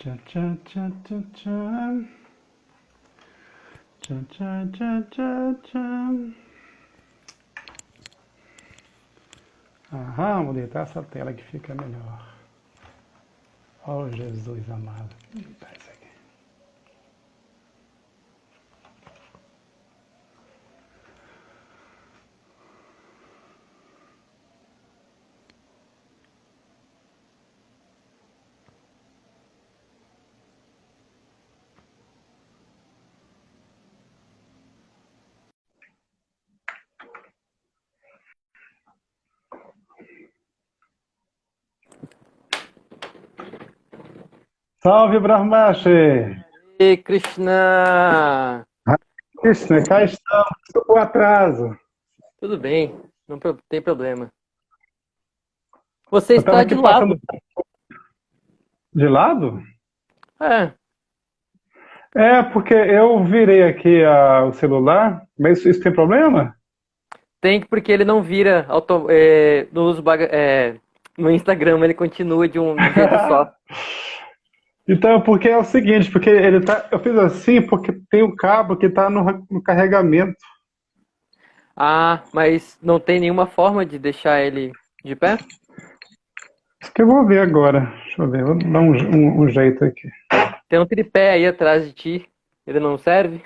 Tchan, tchan, tchan, tchan, tchan. Tchan, tchan, tchan, tchan, tchan. Aham, vou deitar essa tela que fica melhor. Oh, Jesus amado. Tá isso aqui. Salve, Brahmashi! E Krishna! Krishna, cá estamos, o atraso. Tudo bem, não tem problema. Você Eu estava está de aqui lado. passando de lado? É, É, porque eu virei aqui o celular, mas isso tem problema? tem porque ele não vira no Instagram, ele continua de um jeito só. Então, porque é o seguinte, porque eu fiz assim porque tem um cabo que está no carregamento. Ah, mas não tem nenhuma forma de deixar ele de pé? Isso que eu vou ver agora. Deixa eu ver, vou dar um jeito aqui. Tem um tripé aí atrás de ti. Ele não serve?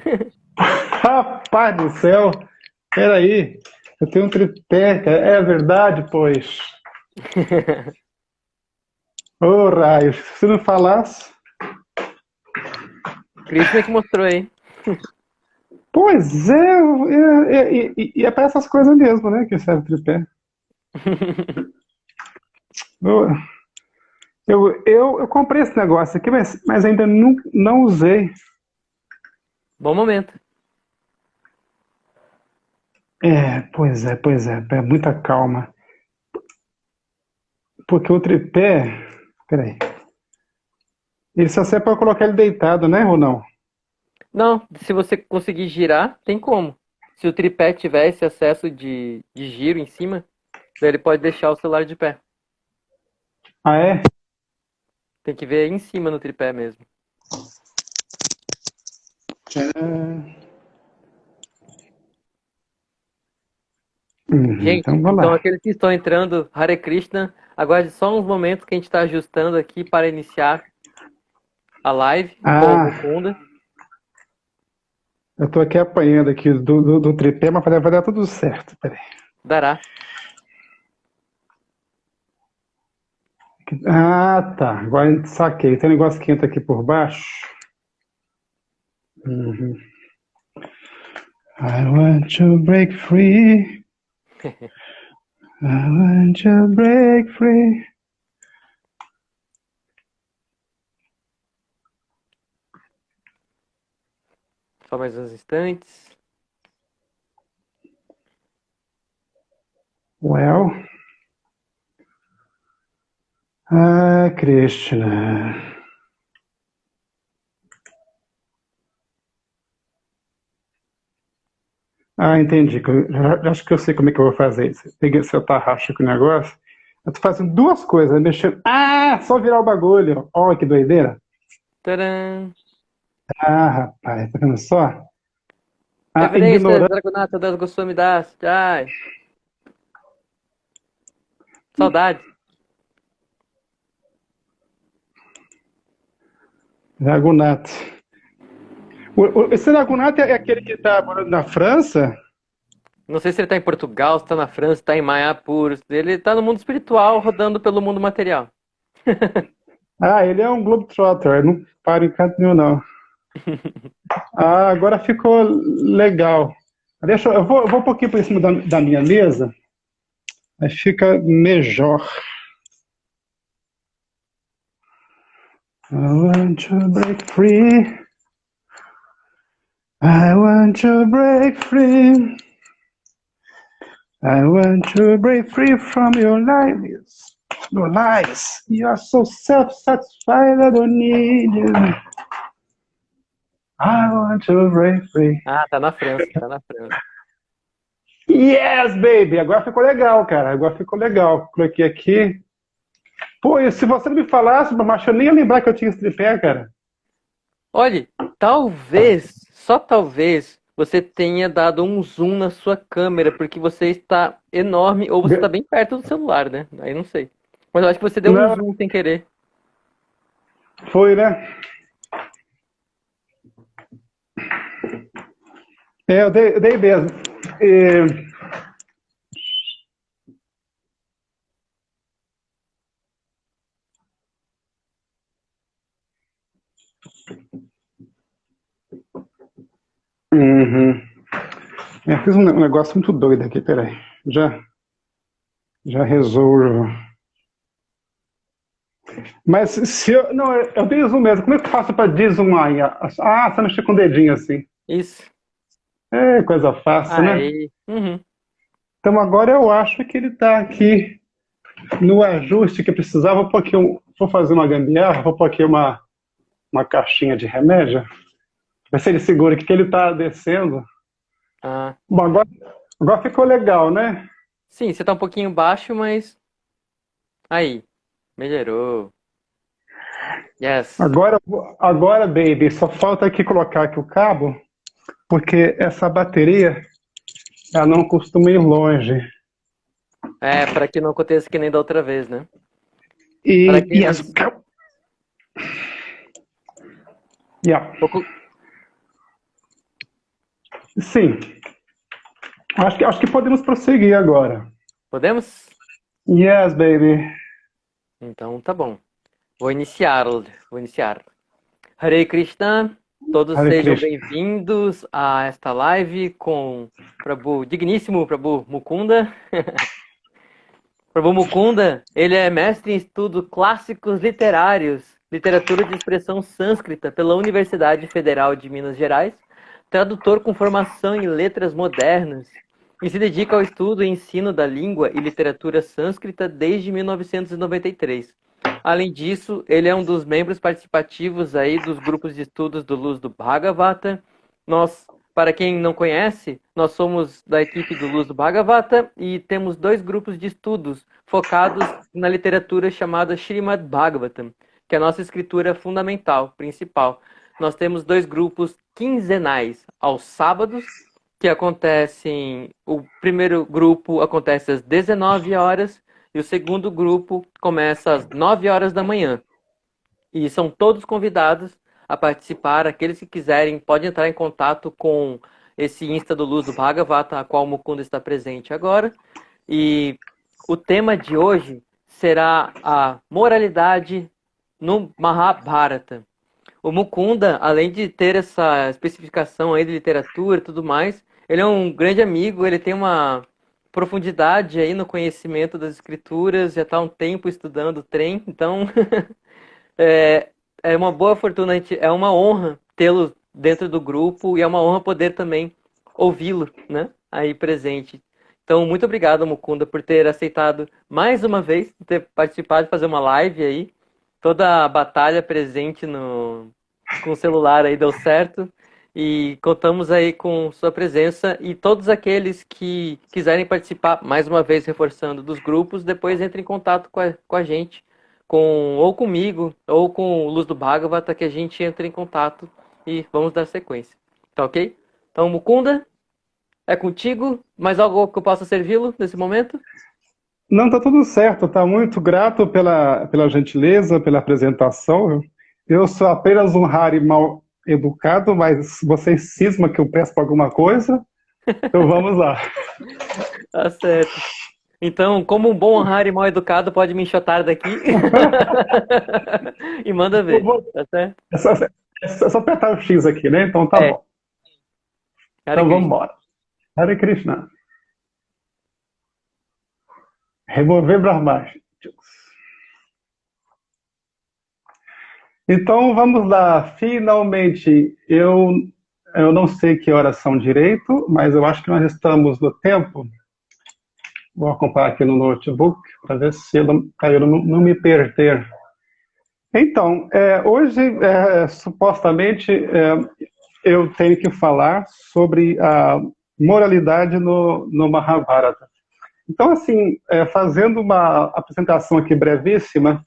Rapaz do céu! Peraí, eu tenho um tripé, cara. É verdade, pois. Ô, raios, se não falasse. Krishna que mostrou aí. Pois é para essas coisas mesmo, né? Que serve o tripé. Eu, eu comprei esse negócio aqui, mas ainda não usei. Bom momento. Pois é, muita calma. Porque o tripé. Peraí. Ele só serve para colocar ele deitado, né, ou não? Não, se você conseguir girar, tem como. Se o tripé tiver esse acesso de giro em cima, daí ele pode deixar o celular de pé. Ah, é? Tem que ver em cima no tripé mesmo. Gente, Então vamos então lá. aqueles que estão entrando, Hare Krishna, aguarde só uns momentos que a gente está ajustando aqui para iniciar a live com o Ah, Mukunda. eu tô aqui apanhando aqui do tripé, mas vai dar tudo certo. Peraí. Dará. Ah, tá. Agora saquei. Tem um negócio que entra aqui por baixo. Uhum. I want to break free. I want to break free. Só mais uns instantes. Well. Ah, Krishna. Ah, entendi. Acho que eu sei como é que eu vou fazer isso. Peguei seu tarraxa com o negócio. Eu tô fazendo duas coisas, mexendo. Ah, só virar o bagulho. Olha que doideira. Tcharam! Ah, rapaz, tá vendo só? Ah, Reverências, ignorante. Dragonata das Goswami Das. Jai. Saudades. Ragunato. Esse Ragunato é aquele que tá morando na França? Não sei se ele tá em Portugal, se tá na França, se tá em Mayapur. Ele tá no mundo espiritual, rodando pelo mundo material. Ah, ele é um Globetrotter, não para em canto nenhum, não. Ah, agora ficou legal. Eu vou um pouquinho por cima da minha mesa, aí fica melhor. I want to break free. I want to break free. I want to break free from your lies. Your lies. You are so self-satisfied, I don't need you. I want to break free. Ah, tá na França, tá na França. Yes, baby! Agora ficou legal, cara. Agora ficou legal. Coloquei aqui. Pô, e se você não me falasse, macho, eu nem ia lembrar que eu tinha esse tripé, cara. Olhe, talvez, só talvez, você tenha dado um zoom na sua câmera, porque você está enorme, ou você está bem perto do celular, né? Aí não sei. Mas eu acho que você deu um Não, zoom sem querer. foi, né? Eu dei mesmo. E, uhum. Fiz um negócio muito doido aqui, peraí. Já resolvo. Mas se eu. Não, eu dei zoom mesmo. Como é que eu faço para deszoomar aí? Ah, você mexer com o dedinho assim. Isso. É coisa fácil, né? Aí. Uhum. Então agora eu acho que ele está aqui no ajuste que eu precisava. Vou fazer uma gambiarra, vou pôr aqui uma caixinha de remédio. Vai ser ele segura aqui que ele está descendo. Ah. Bom, agora ficou legal, né? Sim, você tá um pouquinho baixo, mas. Aí. Melhorou. Yes. Agora, baby, só falta aqui colocar aqui o cabo, porque essa bateria, ela não costuma ir longe. É, para que não aconteça que nem da outra vez, né? Para E as. aqueles. Yeah. Pouco- Sim, acho que podemos prosseguir agora. Podemos? Yes, baby. Então tá bom. Vou iniciar. Vou iniciar. Hare Krishna, todos Hare sejam Krishna. bem-vindos a esta live com Prabhu, digníssimo Prabhu Mukunda. Prabhu Mukunda, ele é mestre em estudos clássicos literários, literatura de expressão sânscrita pela Universidade Federal de Minas Gerais, tradutor com formação em letras modernas e se dedica ao estudo e ensino da língua e literatura sânscrita desde 1993. Além disso, ele é um dos membros participativos aí dos grupos de estudos do Luz do Bhagavata. Nós, para quem não conhece, nós somos da equipe do Luz do Bhagavata e temos dois grupos de estudos focados na literatura chamada Srimad Bhagavatam, que é a nossa escritura fundamental, principal. Nós temos dois grupos quinzenais aos sábados, que acontecem. O primeiro grupo acontece às 19 horas e o segundo grupo começa às 9 horas da manhã. E são todos convidados a participar. Aqueles que quiserem podem entrar em contato com esse Insta do Luz do Bhagavata, a qual o Mukunda está presente agora. E o tema de hoje será a moralidade no Mahabharata. O Mukunda, além de ter essa especificação aí de literatura e tudo mais, ele é um grande amigo, ele tem uma profundidade aí no conhecimento das escrituras, já está há um tempo estudando o trem, então é, é uma boa fortuna, é uma honra tê-lo dentro do grupo e é uma honra poder também ouvi-lo, né, aí presente. Então, muito obrigado, Mukunda, por ter aceitado mais uma vez, ter participado de fazer uma live aí. Toda a batalha presente com o celular aí deu certo. E contamos aí com sua presença. E todos aqueles que quiserem participar, mais uma vez reforçando, dos grupos, depois entre em contato com a gente, ou comigo, ou com o Luz do Bhagavata, que a gente entre em contato e vamos dar sequência. Tá ok? Então, Mukunda, é contigo. Mais algo que eu possa servi-lo nesse momento? Não, tá tudo certo. Tá muito grato pela gentileza, pela apresentação. Viu? Eu sou apenas um Hari mal educado, mas vocês cismam que eu peço para alguma coisa, então vamos lá. Tá certo. Então, como um bom Harry mal educado, pode me enxotar daqui e manda Eu ver, vou- tá certo? é só apertar o X aqui, né? Então tá É, bom. Hare Então vamos Krishna. embora. Hare Krishna. Remover Brahmachis. Então vamos lá. Finalmente, eu não sei que horas são direito, mas eu acho que nós estamos no tempo. Vou acompanhar aqui no notebook para ver se eu não me perder. Então, hoje, supostamente, eu tenho que falar sobre a moralidade no Mahabharata. Então, assim, fazendo uma apresentação aqui brevíssima,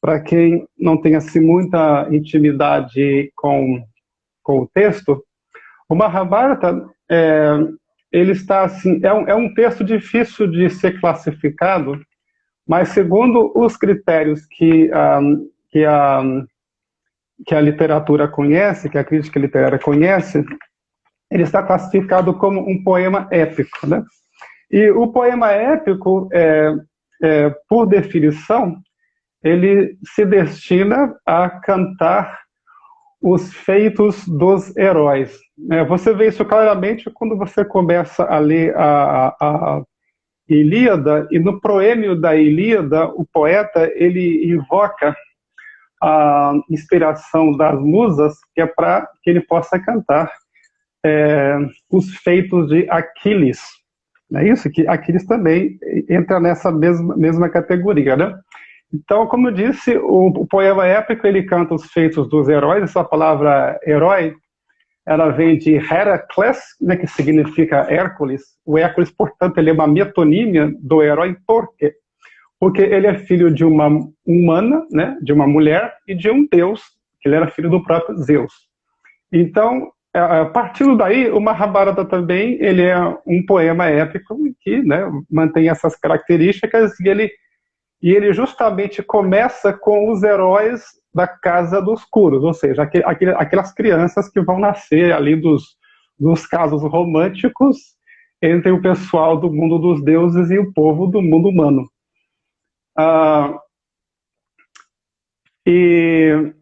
para quem não tem assim, muita intimidade com o texto, o Mahabharata, ele está assim, é um texto difícil de ser classificado, mas segundo os critérios que a literatura conhece, que a crítica literária conhece, ele está classificado como um poema épico, né? E o poema épico, por definição, ele se destina a cantar os feitos dos heróis. Você vê isso claramente quando você começa a ler a Ilíada, e no proêmio da Ilíada, o poeta ele invoca a inspiração das musas, que é para que ele possa cantar os feitos de Aquiles. É isso que Aquiles também entra nessa mesma categoria, né? Então, como eu disse, o poema épico ele canta os feitos dos heróis. Essa palavra herói, ela vem de Heracles, né, que significa Hércules. O Hércules, portanto, ele é uma metonímia do herói. Por quê? Porque ele é filho de uma humana, né, de uma mulher, e de um deus, que ele era filho do próprio Zeus. Então, partindo daí, o Mahabharata também ele é um poema épico que, né, mantém essas características, e ele justamente começa com os heróis da Casa dos Kuros, ou seja, aquelas crianças que vão nascer ali dos casos românticos entre o pessoal do mundo dos deuses e o povo do mundo humano. E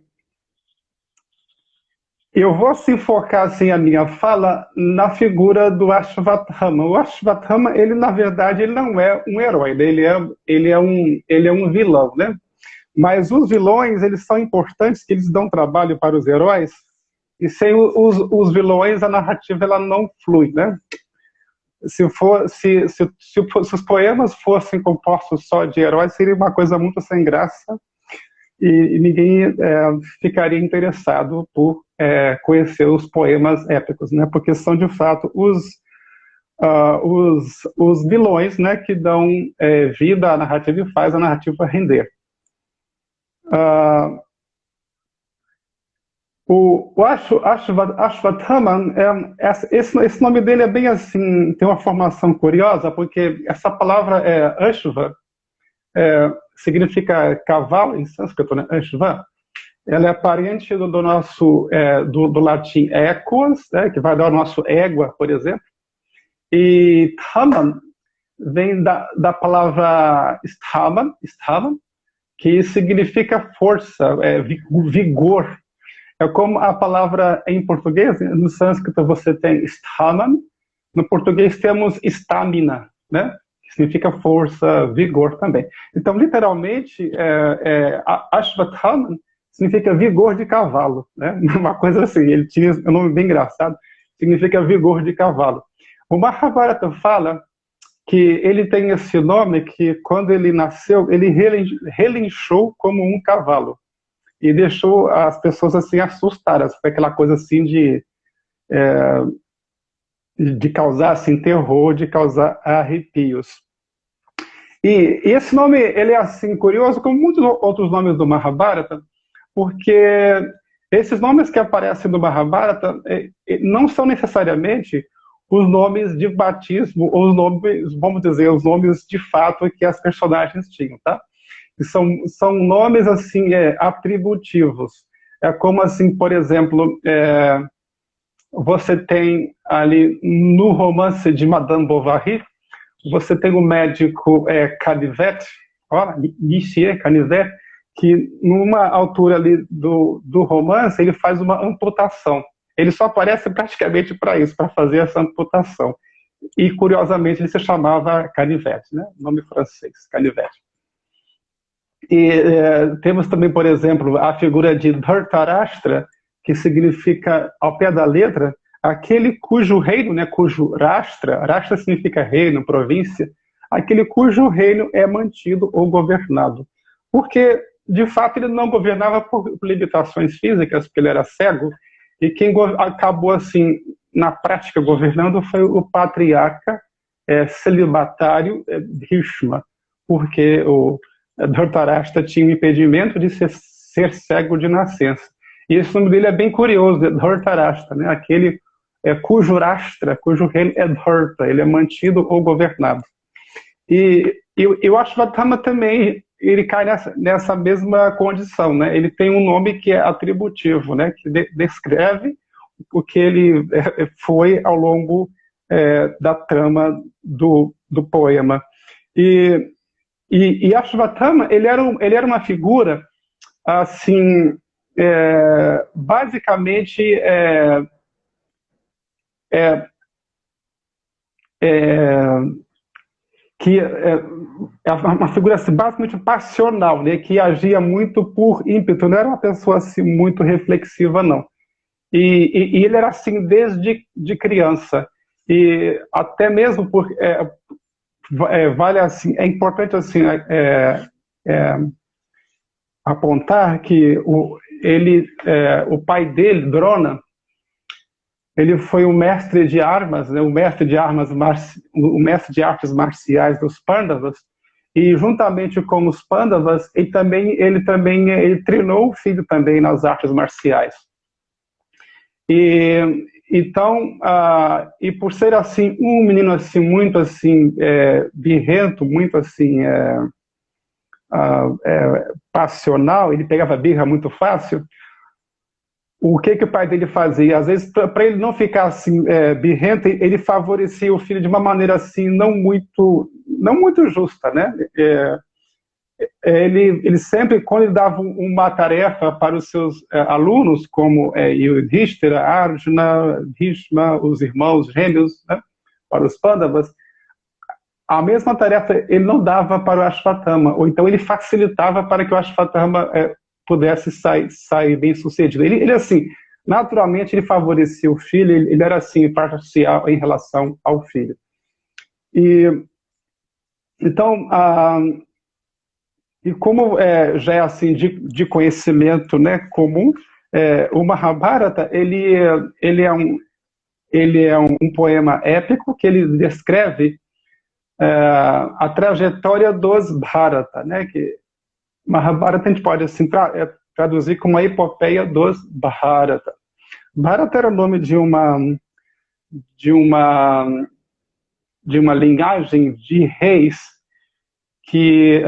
eu vou assim, focar assim, a minha fala na figura do Ashvatthama. O Ashvatthama, ele na verdade ele não é um herói, né? ele é um vilão, né? Mas os vilões eles são importantes, que eles dão trabalho para os heróis, e sem os vilões a narrativa ela não flui, né? Se os poemas fossem compostos só de heróis, seria uma coisa muito sem graça, e ninguém ficaria interessado por conhecer os poemas épicos, né? Porque são de fato os vilões, né, que dão vida à narrativa e faz a narrativa render. O Ashvatthama, esse nome dele é bem assim, tem uma formação curiosa, porque essa palavra Ashva, significa cavalo em sânscrito, né? Ashva. Ela é parente do nosso, do latim equus, né? Que vai dar o nosso égua, por exemplo. E Thaman vem da palavra sthaman, que significa força, vigor. É como a palavra em português, no sânscrito você tem sthaman, no português temos stamina, né? Que significa força, vigor também. Então, literalmente, Ashvatthama significa vigor de cavalo, né? Uma coisa assim, ele tinha um nome bem engraçado, significa vigor de cavalo. O Mahabharata fala que ele tem esse nome que, quando ele nasceu, ele relinchou como um cavalo e deixou as pessoas assim assustadas. Foi aquela coisa assim de causar assim, terror, de causar arrepios. E esse nome ele é assim curioso, como muitos outros nomes do Mahabharata, porque esses nomes que aparecem no Mahabharata não são necessariamente os nomes de batismo, ou os nomes, vamos dizer, os nomes de fato que as personagens tinham, tá? E são nomes assim atributivos. É como assim, por exemplo, você tem ali no romance de Madame Bovary, você tem o médico Canivet, Monsieur Canivet, que numa altura ali do romance ele faz uma amputação. Ele só aparece praticamente para isso, para fazer essa amputação. E curiosamente ele se chamava Canivet, né? Nome francês, Canivet. E temos também, por exemplo, a figura de Dhritarashtra, que significa, ao pé da letra, aquele cujo reino, né, cujo Rashtra significa reino, província, aquele cujo reino é mantido ou governado. Porque, de fato, ele não governava por limitações físicas, porque ele era cego, e quem acabou, assim, na prática, governando foi o patriarca celibatário Bhishma, porque Dhritarashtra tinha um impedimento de ser cego de nascença. E esse nome dele é bem curioso, Dhritarashtra, né? Aquele cujo Rashtra, cujo reino é Dharta, ele é mantido ou governado. E o Ashwatthama também, ele cai nessa mesma condição, né? Ele tem um nome que é atributivo, né? Que descreve o que ele foi ao longo da trama do poema. E Ashwatthama, ele era uma figura, assim, basicamente que é uma figura assim, basicamente passional, né, que agia muito por ímpeto, não era uma pessoa assim, muito reflexiva, não. E ele era assim desde de criança, e até mesmo porque vale assim, é importante assim apontar que o pai dele, Drona, ele foi o mestre de armas, né, o mestre de artes marciais dos Pandavas, e juntamente com os Pandavas, ele também treinou o filho também nas artes marciais. E então, e por ser assim um menino assim muito assim birrento, muito assim passional, ele pegava birra muito fácil. O que o pai dele fazia? Às vezes, para ele não ficar assim birrento, ele favorecia o filho de uma maneira assim não muito justa, né? Ele sempre, quando ele dava uma tarefa para os seus alunos, como Yudhishthira, Arjuna, Bhishma, os irmãos gêmeos, né? Para os Pandavas, a mesma tarefa ele não dava para o Ashwatthama, ou então ele facilitava para que o Ashwatthama pudesse sair bem sucedido. Ele assim, naturalmente ele favorecia o filho, ele era assim parcial em relação ao filho. E então, e como já é assim de conhecimento, né, comum, o Mahabharata ele é um poema épico que ele descreve a trajetória dos Bharata, né, que Mahabharata a gente pode assim traduzir como a epopeia dos Bharata. Bharata era o nome de uma linhagem de reis que,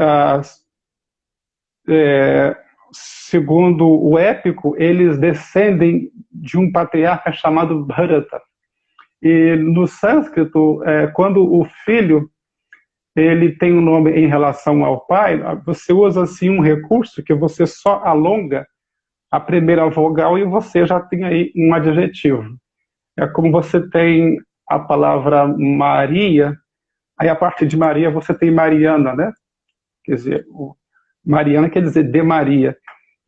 segundo o épico, eles descendem de um patriarca chamado Bharata. E no sânscrito, quando o filho ele tem um nome em relação ao pai, você usa assim um recurso que você só alonga a primeira vogal e você já tem aí um adjetivo. É como você tem a palavra Maria, aí a partir de Maria você tem Mariana, né? Quer dizer, Mariana quer dizer de Maria.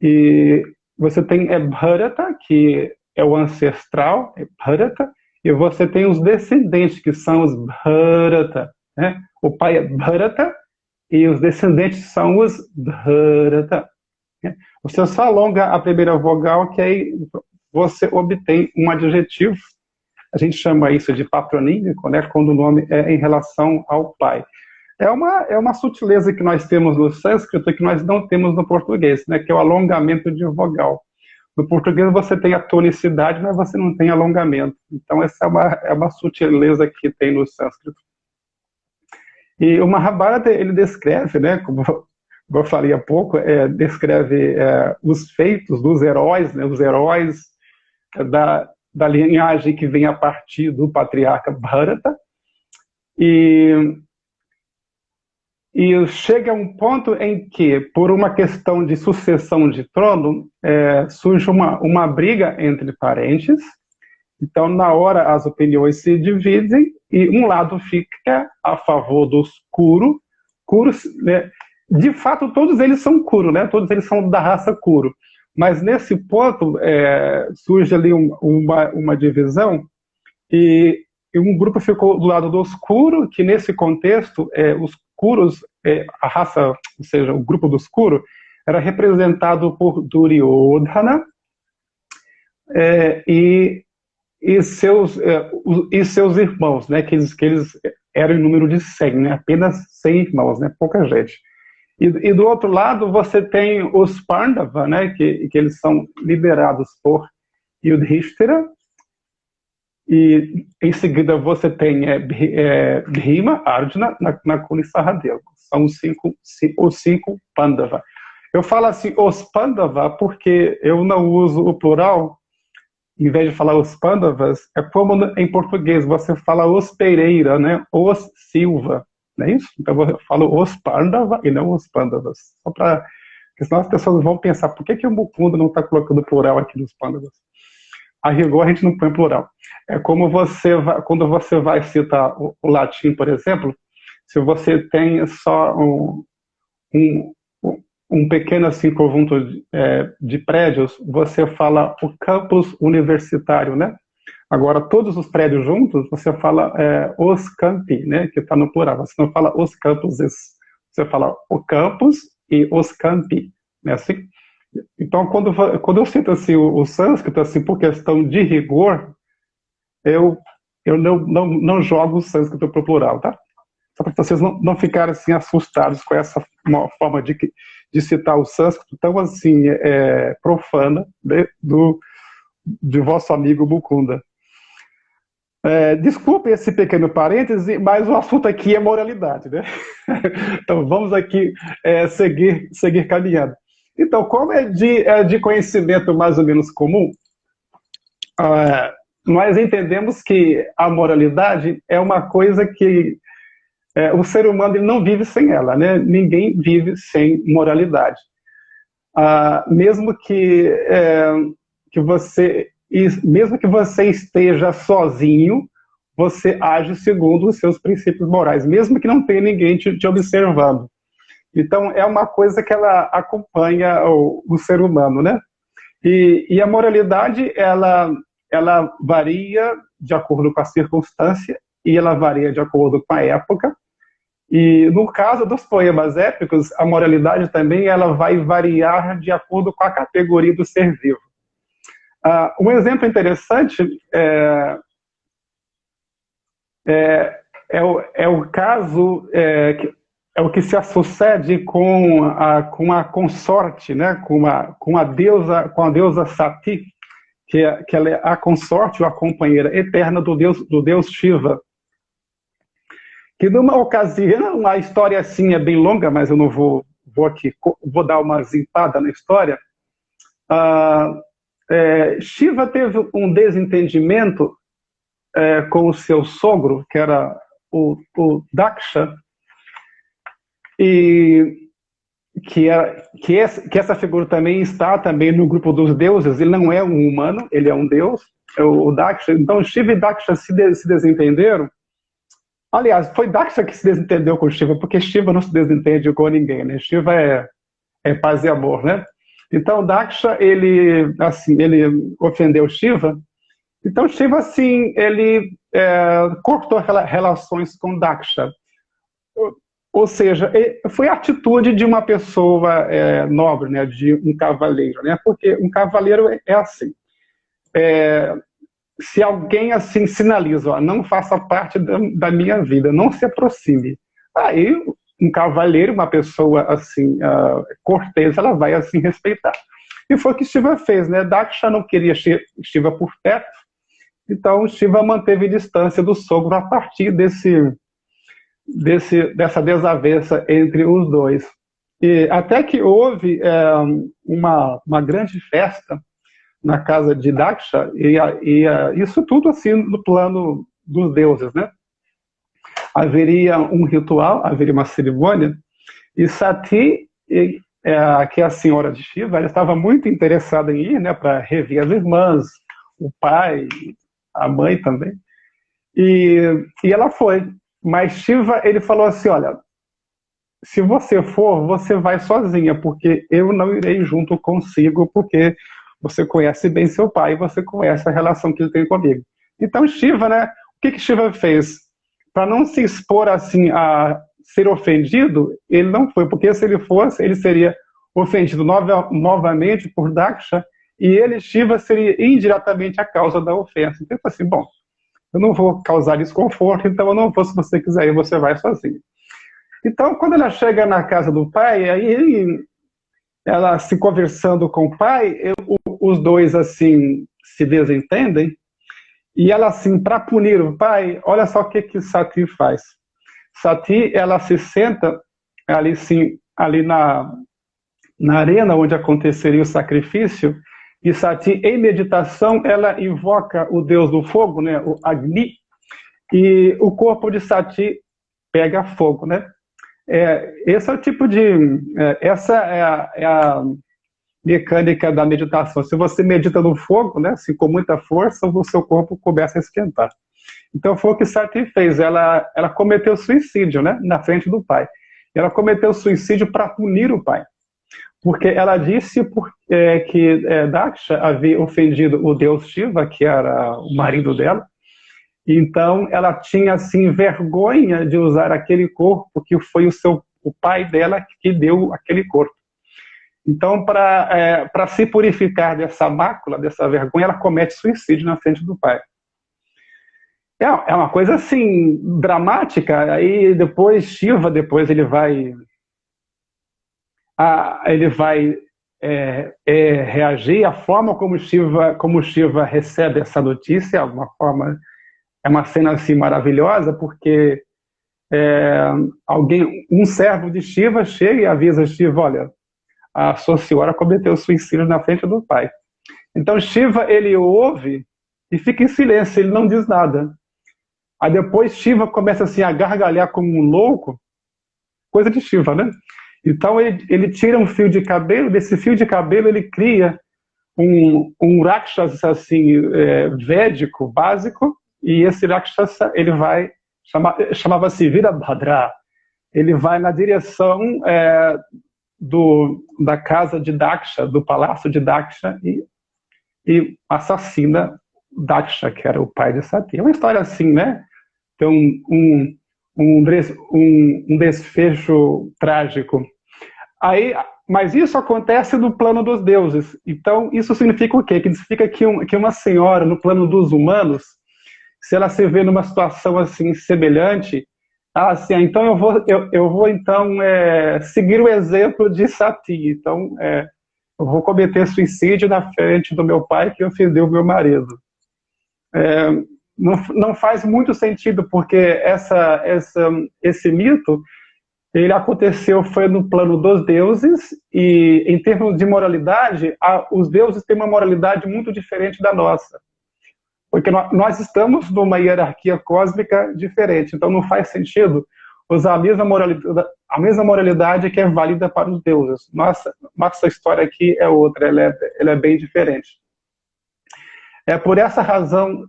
E você tem Bharata, que é o ancestral, Bharata, e você tem os descendentes, que são os Bharata, né? O pai é Bharata e os descendentes são os Bharata. Você só alonga a primeira vogal que aí você obtém um adjetivo. A gente chama isso de patronímico, né, quando o nome é em relação ao pai. É uma sutileza que nós temos no sânscrito que nós não temos no português, né, que é o alongamento de vogal. No português você tem a tonicidade, mas você não tem alongamento. Então essa é uma sutileza que tem no sânscrito. E o Mahabharata, ele descreve, né, como eu falei há pouco, descreve os feitos dos heróis, né, os heróis da linhagem que vem a partir do patriarca Bharata. E chega a um ponto em que, por uma questão de sucessão de trono, surge uma briga entre parentes. Então, na hora, as opiniões se dividem e um lado fica a favor dos Kuru. Kurus, né? De fato, todos eles são Kuru, né? Todos eles são da raça Kuru. Mas nesse ponto surge ali uma divisão e um grupo ficou do lado dos Kuru, que nesse contexto, os Kurus, a raça, ou seja, o grupo dos Kuru, era representado por Duryodhana e seus irmãos, né, que eles eram em número de 100, né, apenas 100 irmãos, né, pouca gente. E do outro lado você tem os Pandava, né, que eles são liderados por Yudhishthira, e em seguida você tem Bhima, Arjuna, Nakula e Sahadeva. São os cinco Pandava. Eu falo assim, os Pandava, porque eu não uso o plural. Em vez de falar os Pandavas, é como em português, você fala os Pereira, né? Os Silva, não é isso? Então eu falo os Pandava e não os Pandavas. Só para... Porque senão as pessoas vão pensar, por que o Mukunda não está colocando plural aqui nos Pandavas? A rigor a gente não põe plural. É como quando você vai citar o latim, por exemplo, se você tem só um pequeno assim, conjunto de prédios, você fala o campus universitário, né? Agora, todos os prédios juntos, você fala os campi, né? Que está no plural. Você não fala os campuses, você fala o campus e os campi, né? Assim? Então, quando eu cito assim, o sânscrito, assim, por questão de rigor, eu não jogo o sânscrito para o plural, tá? Só para vocês não ficarem assim, assustados com essa forma de citar o sânscrito tão assim profana de vosso amigo Mukunda. Desculpe esse pequeno parêntese, mas o assunto aqui é moralidade, né? Então vamos aqui seguir caminhando. Então, como é de conhecimento mais ou menos comum, nós entendemos que a moralidade é uma coisa que o ser humano ele não vive sem ela, né? Ninguém vive sem moralidade. Mesmo que você esteja sozinho, você age segundo os seus princípios morais, mesmo que não tenha ninguém te observando. Então, é uma coisa que ela acompanha o ser humano, né? E a moralidade, ela varia de acordo com a circunstância e ela varia de acordo com a época. E no caso dos poemas épicos, a moralidade também ela vai variar de acordo com a categoria do ser vivo. Um exemplo interessante é o caso é o que se sucede com a consorte, né? com a deusa Sati, que ela é a consorte ou a companheira eterna do deus Shiva. Que numa ocasião, a história assim é bem longa, mas eu não vou dar uma zimpada na história. Shiva teve um desentendimento com o seu sogro, que era o Daksha, e que essa figura também está também no grupo dos deuses. Ele não é um humano, ele é um deus, o Daksha. Então Shiva e Daksha se desentenderam. Aliás, foi Daksha que se desentendeu com Shiva, porque Shiva não se desentende com ninguém, né? Shiva é paz e amor, né? Então Daksha, ele ofendeu Shiva. Então Shiva, assim, ele cortou relações com Daksha. Ou seja, foi a atitude de uma pessoa nobre, né? De um cavaleiro, né? Porque um cavaleiro é assim. Se alguém assim sinaliza, não faça parte da minha vida, não se aproxime. Aí um cavaleiro, uma pessoa assim cortês, ela vai assim respeitar. E foi o que Shiva fez, né? Daksha não queria Shiva por perto, então Shiva manteve distância do sogro a partir dessa desavença entre os dois. E até que houve uma grande festa na casa de Daksha, e isso tudo assim no plano dos deuses, né? Haveria um ritual, haveria uma cerimônia, e Sati, que é a senhora de Shiva, ela estava muito interessada em ir, né, para rever as irmãs, o pai, a mãe também, e ela foi. Mas Shiva, ele falou assim, olha, se você for, você vai sozinha, porque eu não irei junto consigo, porque você conhece bem seu pai, você conhece a relação que ele tem comigo. Então Shiva, né, o que Shiva fez? Para não se expor assim a ser ofendido, ele não foi, porque se ele fosse, ele seria ofendido novamente por Daksha, e ele, Shiva, seria indiretamente a causa da ofensa. Então assim, bom, eu não vou causar desconforto, então eu não vou, se você quiser ir, você vai sozinho. Então, quando ela chega na casa do pai, aí ela se conversando com o pai, os dois assim se desentendem, e ela assim, para punir o pai, olha só o que Sati faz. Sati, ela se senta ali sim, ali na arena onde aconteceria o sacrifício, e Sati, em meditação, ela invoca o deus do fogo, né, o Agni, e o corpo de Sati pega fogo, né? Esse é o tipo de... essa é a mecânica da meditação. Se você medita no fogo, né, assim, com muita força, o seu corpo começa a esquentar. Então foi o que Sati fez. Ela cometeu suicídio, né, na frente do pai. Ela cometeu suicídio para punir o pai. Porque ela disse que Daksha havia ofendido o deus Shiva, que era o marido dela. Então ela tinha assim vergonha de usar aquele corpo que foi o pai dela que deu aquele corpo. Então, para se purificar dessa mácula, dessa vergonha, ela comete suicídio na frente do pai. É uma coisa assim dramática. Aí depois Shiva, ele vai reagir. A forma como Shiva recebe essa notícia, alguma forma, é uma cena assim maravilhosa, porque um servo de Shiva chega e avisa Shiva, olha, a sua senhora cometeu suicídio na frente do pai. Então Shiva, ele ouve e fica em silêncio, ele não diz nada. Aí depois Shiva começa assim a gargalhar como um louco, coisa de Shiva, né? Então ele tira um fio de cabelo, desse fio de cabelo ele cria um Rakshasa assim, védico, básico, e esse Rakshasa, ele vai, chamava-se Virabhadra, ele vai na direção da casa de Daksha, do palácio de Daksha, e assassina Daksha, que era o pai de Sati. É uma história assim, né? Tem um desfecho trágico. Mas isso acontece no plano dos deuses. Então, isso significa o quê? Que significa que uma senhora, no plano dos humanos, se ela se vê numa situação assim semelhante, assim, então eu vou então seguir o exemplo de Sati. Então, eu vou cometer suicídio na frente do meu pai que ofendeu o meu marido. Não faz muito sentido, porque esse mito, ele aconteceu, foi no plano dos deuses, e em termos de moralidade, os deuses têm uma moralidade muito diferente da nossa. Porque nós estamos numa hierarquia cósmica diferente, então não faz sentido usar a mesma moralidade que é válida para os deuses. Nossa história aqui é outra, ela é bem diferente. É por essa razão,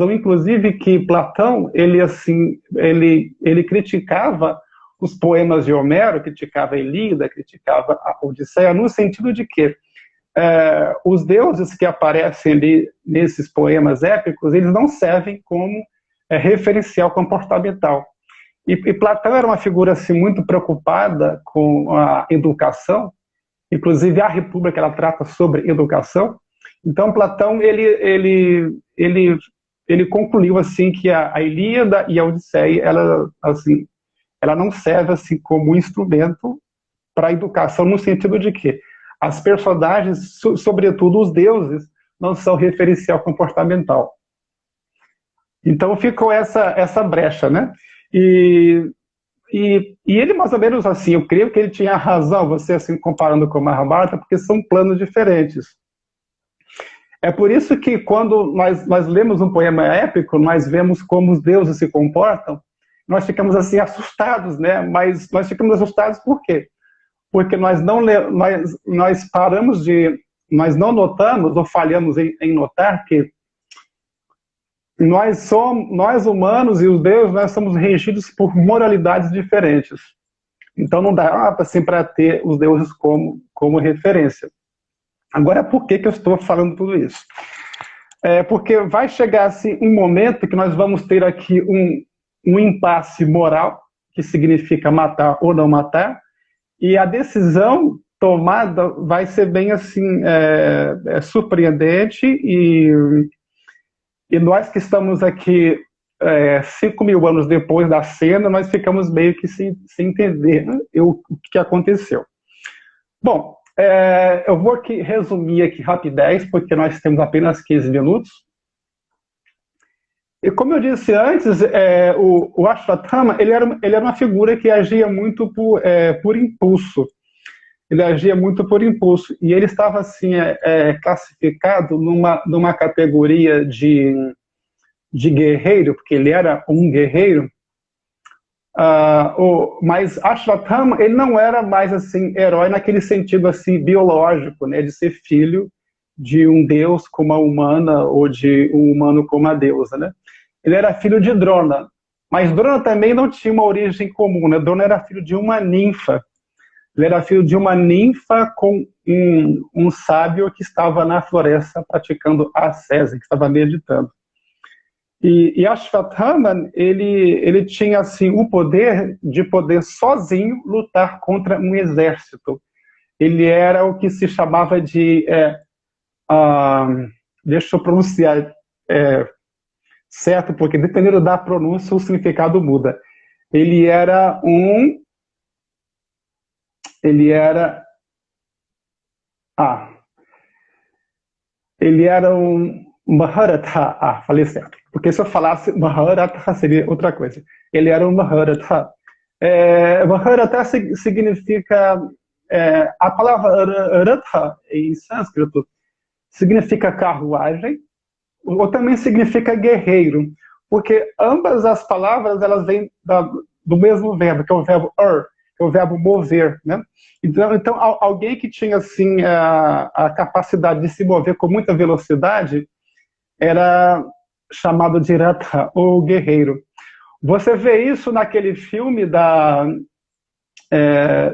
inclusive, que Platão, ele criticava os poemas de Homero, criticava a Ilíada, criticava a Odisseia, no sentido de que os deuses que aparecem ali nesses poemas épicos, eles não servem como referencial comportamental. E Platão era uma figura assim, muito preocupada com a educação, inclusive a República ela trata sobre educação. Então Platão ele concluiu assim que a Ilíada e a Odisseia ela não serve assim como instrumento para a educação, no sentido de que as personagens, sobretudo os deuses, não são referencial comportamental. Então ficou essa brecha, né? E ele mais ou menos assim, eu creio que ele tinha razão, você assim comparando com Mahabharata, porque são planos diferentes. É por isso que quando nós lemos um poema épico, nós vemos como os deuses se comportam, nós ficamos assim assustados, né? Mas nós ficamos assustados por quê? Porque nós não notamos ou falhamos em notar que nós humanos e os deuses, nós somos regidos por moralidades diferentes. Então não dá assim para ter os deuses como referência. Agora, por que eu estou falando tudo isso? Porque vai chegar assim, um momento que nós vamos ter aqui um impasse moral, que significa matar ou não matar, e a decisão tomada vai ser bem assim, surpreendente, e nós que estamos aqui 5.000 anos depois da cena, nós ficamos meio que sem entender, né, o que aconteceu. Bom, eu vou aqui resumir aqui rapidez, porque nós temos apenas 15 minutos. E como eu disse antes, o Ashwatthama, ele era uma figura que agia muito por impulso. Ele agia muito por impulso. E ele estava assim, classificado numa categoria de guerreiro, porque ele era um guerreiro. Mas Ashwatthama, ele não era mais assim herói naquele sentido assim biológico, né, de ser filho de um deus com uma humana ou de um humano com uma deusa, né? Ele era filho de Drona, mas Drona também não tinha uma origem comum, né? Drona era filho de uma ninfa. Ele era filho de uma ninfa com um sábio que estava na floresta praticando ascese, que estava meditando. E Ashwatthama, ele tinha assim o poder de poder sozinho lutar contra um exército. Ele era o que se chamava de deixa eu pronunciar certo, porque dependendo da pronúncia o significado muda. Ele era um Maharatha. Falei certo. Porque se eu falasse Maharatha seria outra coisa. Ele era um Maharatha. Maharatha significa... a palavra Ratha, em sânscrito, significa carruagem, ou também significa guerreiro. Porque ambas as palavras elas vêm do mesmo verbo, que é o verbo que é o verbo mover, né? Então alguém que tinha assim a capacidade de se mover com muita velocidade era chamado de Ratha, ou guerreiro. Você vê isso naquele filme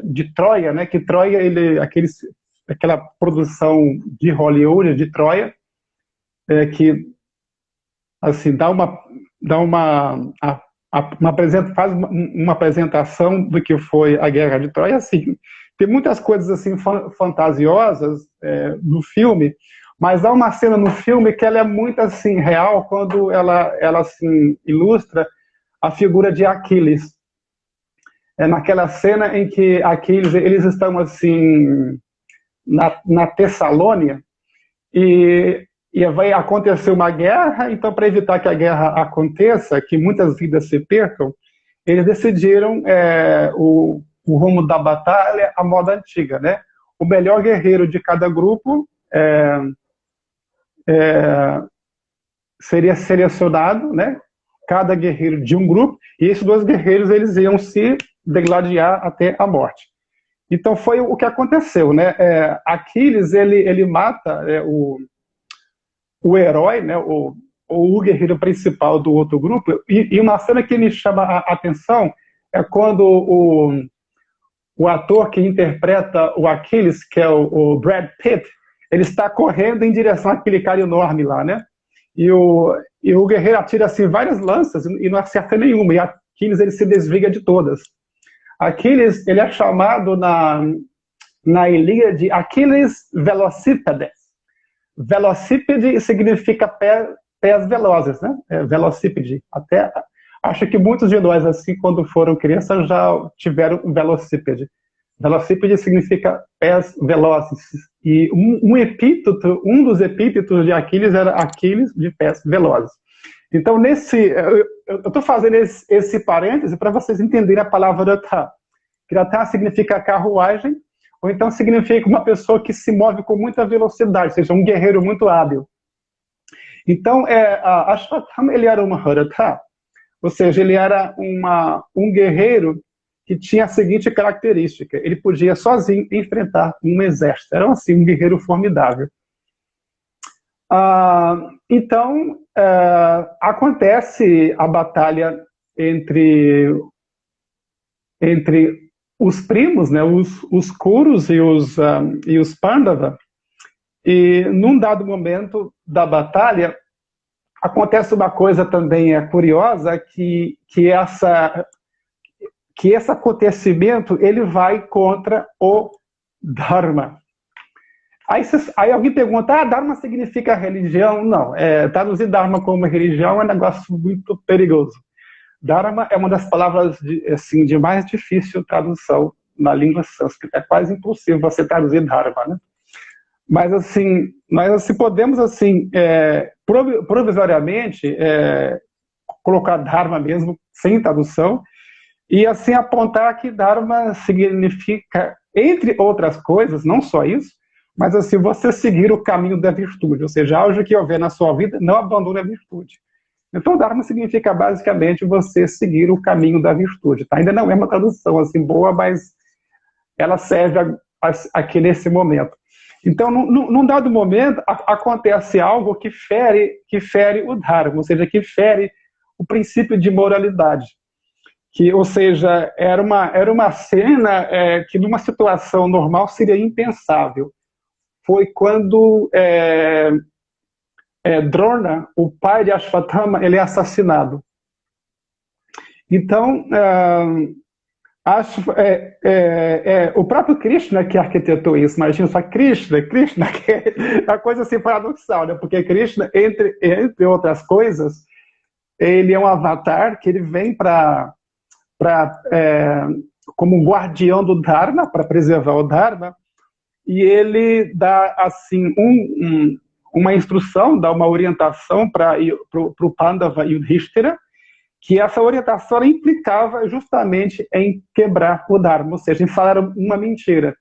de Troia, né? Que Troia, aquela produção de Hollywood de Troia, que assim faz uma apresentação do que foi a Guerra de Troia. Assim, tem muitas coisas assim fantasiosas no filme, mas há uma cena no filme que ela é muito assim real quando ela assim ilustra a figura de Aquiles. Naquela cena em que Aquiles, eles estão assim na Tessalônia e vai acontecer uma guerra. Então, para evitar que a guerra aconteça, que muitas vidas se percam, eles decidiram o rumo da batalha à moda antiga, né? O melhor guerreiro de cada grupo seria selecionado, né? Cada guerreiro de um grupo, e esses 2 guerreiros eles iam se degladiar até a morte. Então foi o que aconteceu, né? Aquiles ele mata o herói, né? O guerreiro principal do outro grupo. E uma cena que me chama a atenção é quando o ator que interpreta o Aquiles, que é o Brad Pitt, ele está correndo em direção àquele cara enorme lá, né? E o guerreiro atira assim várias lanças e não acerta nenhuma, e Aquiles ele se desvia de todas. Aquiles ele é chamado na Ilíada de Aquiles Velocípedes. Velocípede significa pés velozes, né? Velocípede. Até acho que muitos de nós, assim, quando foram crianças, já tiveram um velocípede. Velocípede significa pés velozes. E um dos epítetos de Aquiles era Aquiles de pés velozes. Então, eu estou fazendo esse parêntese para vocês entenderem a palavra Ratha. Ratha significa carruagem, ou então significa uma pessoa que se move com muita velocidade, ou seja, um guerreiro muito hábil. Então, Ashwatthama, ele era uma Maharatha, ou seja, ele era um guerreiro que tinha a seguinte característica: ele podia sozinho enfrentar um exército. Era assim, um guerreiro formidável. Então, acontece a batalha entre os primos, né, os Kurus e os Pandava, e num dado momento da batalha acontece uma coisa também curiosa, que esse acontecimento ele vai contra o Dharma. Aí alguém pergunta, Dharma significa religião? Não, traduzir Dharma como religião é um negócio muito perigoso. Dharma é uma das palavras de mais difícil tradução na língua sânscrita. É quase impossível você traduzir Dharma, né? Mas assim, nós podemos assim, provisoriamente colocar Dharma mesmo sem tradução e assim apontar que Dharma significa, entre outras coisas, não só isso, mas assim, você seguir o caminho da virtude, ou seja, algo que houver na sua vida, não abandone a virtude. Então, Dharma significa basicamente você seguir o caminho da virtude. Tá? Ainda não é uma tradução assim boa, mas ela serve aqui nesse momento. Então, num dado momento, acontece algo que fere o Dharma, ou seja, que fere o princípio de moralidade. Ou seja, era uma cena que numa situação normal seria impensável. Foi quando Drona, o pai de Ashwatthama, ele é assassinado. Então, o próprio Krishna que arquitetou isso, imagina só, Krishna, que é uma coisa assim paradoxal, né? Porque Krishna, entre outras coisas, ele é um avatar que ele vem como guardião do Dharma, para preservar o Dharma, e ele dá assim uma instrução, dá uma orientação para o Pandava e o Yudhishthira, que essa orientação implicava justamente em quebrar o Dharma, ou seja, em falar uma mentira.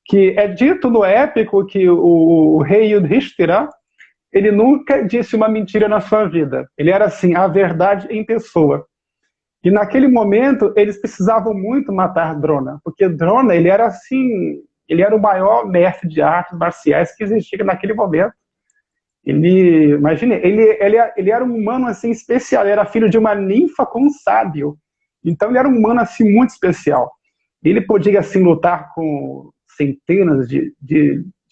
Que é dito no épico que o rei Yudhishthira, ele nunca disse uma mentira na sua vida. Ele era assim, a verdade em pessoa. E naquele momento, eles precisavam muito matar Drona, porque Drona, ele era assim, ele era o maior mestre de artes marciais que existia naquele momento. Imagine, ele era um humano assim especial, ele era filho de uma ninfa com um sábio. Então ele era um humano assim muito especial. Ele podia assim lutar com centenas de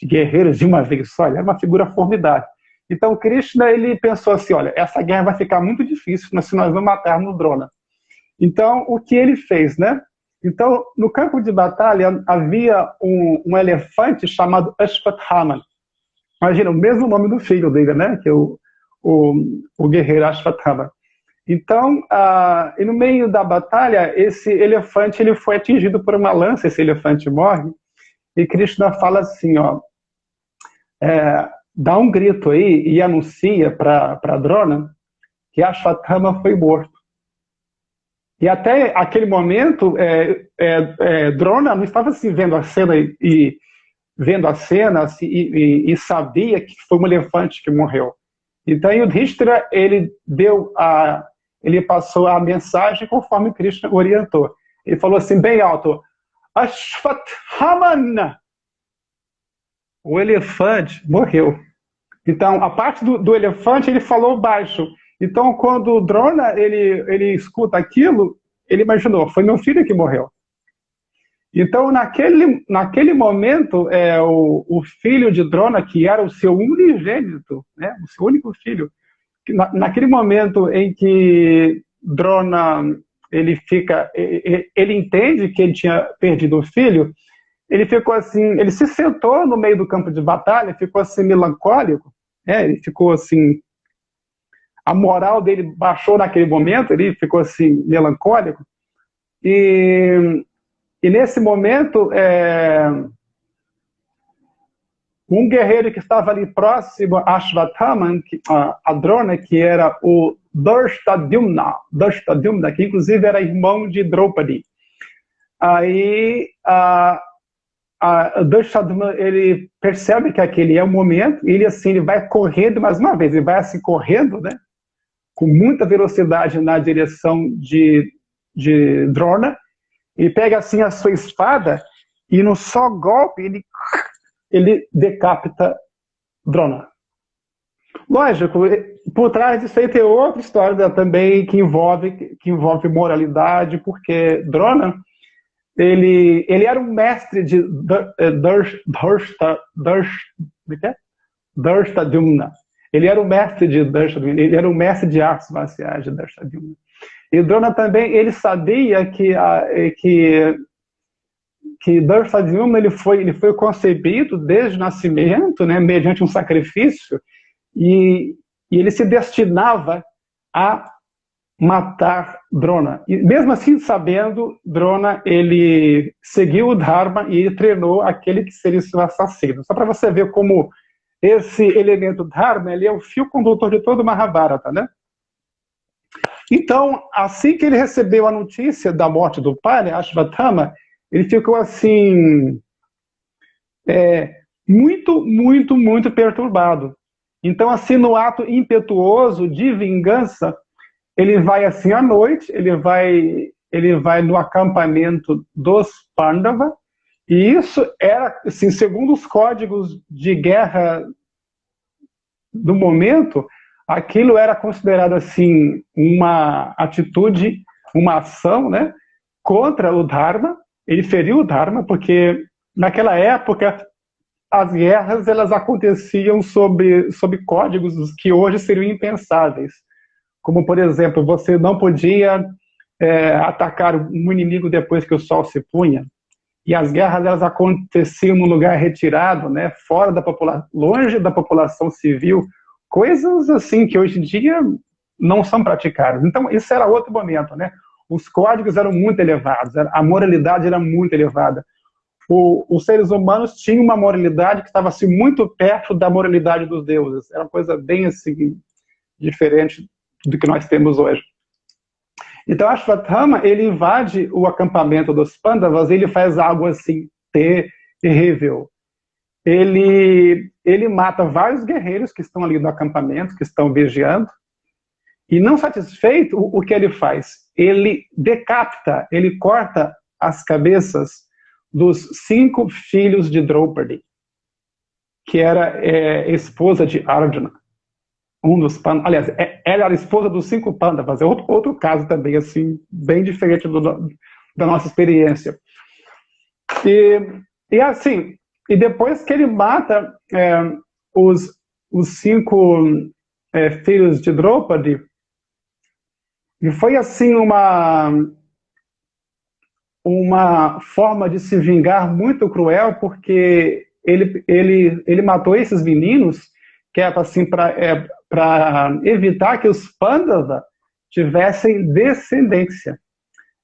guerreiros de uma vez só, ele era uma figura formidável. Então Krishna, ele pensou assim, olha, essa guerra vai ficar muito difícil se nós vamos matarmos Drona. Então o que ele fez, né? Então no campo de batalha havia um elefante chamado Ashwatthama. Imagina, o mesmo nome do filho dele, né? Que é o guerreiro Ashwatthama. Então, e no meio da batalha, esse elefante ele foi atingido por uma lança, esse elefante morre, e Krishna fala assim, dá um grito aí e anuncia para Drona que Ashwatthama foi morto. E até aquele momento, Drona não estava assim, vendo a cena e sabia que foi um elefante que morreu. Então, Yudhishthira, ele passou a mensagem conforme Krishna orientou. Ele falou assim, bem alto, Ashwatthama, o elefante morreu. Então, a parte do elefante, ele falou baixo. Então, quando o Drona, ele escuta aquilo, ele imaginou, foi meu filho que morreu. Então, naquele momento, o filho de Drona, que era o seu unigênito, né, o seu único filho, naquele momento em que Drona ele entende que ele tinha perdido o filho, ele ficou assim, ele se sentou no meio do campo de batalha, ficou assim melancólico, ele ficou assim, a moral dele baixou naquele momento, ele ficou assim melancólico, e nesse momento, um guerreiro que estava ali próximo a Ashwatthama, a Drona, que era o Drishtadyumna, que inclusive era irmão de Draupadi. Aí, Drishtadyumna, ele percebe que aquele é o momento, e ele vai correndo mais uma vez, ele vai assim correndo, né, com muita velocidade na direção de Drona, ele pega assim a sua espada e no só golpe ele decapita Drona. Lógico, por trás disso aí tem outra história também que envolve moralidade, porque Drona, ele era um mestre de Drishtadyumna. Ele era um mestre de Drishtadyumna, ele era um mestre de artes marciais de Drishtadyumna. E Drona também, ele sabia que que Dursadyumna ele foi concebido desde o nascimento, né, mediante um sacrifício, e ele se destinava a matar Drona. E mesmo assim, sabendo, Drona, ele seguiu o Dharma e ele treinou aquele que seria seu assassino. Só para você ver como esse elemento Dharma, ele é o fio condutor de todo o Mahabharata, né? Então, assim que ele recebeu a notícia da morte do pai, Ashvatthama, ele ficou assim, muito, muito, muito perturbado. Então, assim, no ato impetuoso de vingança, ele vai assim à noite, ele vai no acampamento dos Pandava, e isso era, assim, segundo os códigos de guerra do momento, aquilo era considerado assim uma atitude, uma ação, né, contra o Dharma. Ele feriu o Dharma porque naquela época as guerras elas aconteciam sob códigos que hoje seriam impensáveis. Como, por exemplo, você não podia atacar um inimigo depois que o sol se punha. E as guerras elas aconteciam num lugar retirado, né, fora da população, longe da população civil, coisas assim que hoje em dia não são praticadas. Então, isso era outro momento, né? Os códigos eram muito elevados, a moralidade era muito elevada. Os seres humanos tinham uma moralidade que estava assim, muito perto da moralidade dos deuses. Era uma coisa bem assim, diferente do que nós temos hoje. Então, Ashvatthama, ele invade o acampamento dos Pandavas, ele faz algo assim terrível. Ele mata vários guerreiros que estão ali no acampamento, que estão vigiando, e não satisfeito, o que ele faz? Ele decapita, ele corta as cabeças dos 5 filhos de Draupadi, que era esposa de Arjuna. Um dos Pandavas, aliás, ela era esposa dos 5 Pandavas, é outro caso também, assim, bem diferente da nossa experiência. E assim, e depois que ele mata os 5 filhos de Draupadi, e foi assim uma forma de se vingar muito cruel, porque ele matou esses meninos, que era assim para evitar que os Pandava tivessem descendência.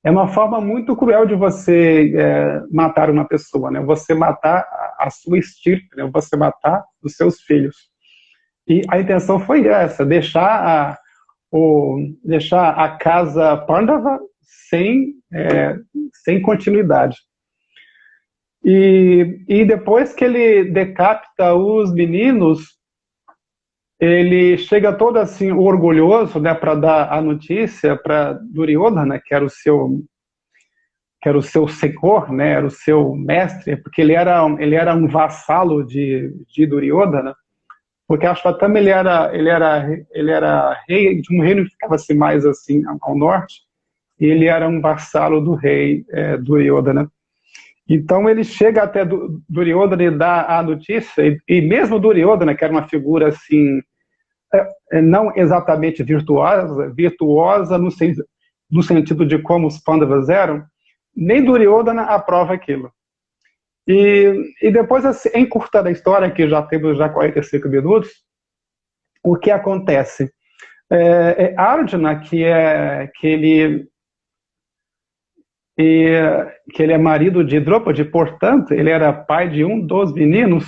É uma forma muito cruel de você matar uma pessoa, né? Você matar a sua estirpe, né? Você matar os seus filhos. E a intenção foi essa, deixar a casa Pandava sem continuidade. E depois que ele decapita os meninos, ele chega todo assim orgulhoso, né, para dar a notícia para Duryodhana, que era o seu senhor, né, era o seu mestre, porque ele era um vassalo de Duryodhana, porque Ashvatthama ele era rei de um reino que ficava assim, mais assim ao norte, e ele era um vassalo do rei Duryodhana. Então ele chega até Duryodhana e dá a notícia, e mesmo Duryodhana, que era uma figura assim, não exatamente virtuosa no sentido de como os Pandavas eram, nem Duryodhana aprova aquilo. E depois, assim, encurtando a história, que já temos 45 minutos, o que acontece? Arjuna, que ele é marido de Draupadi, portanto, ele era pai de um dos meninos,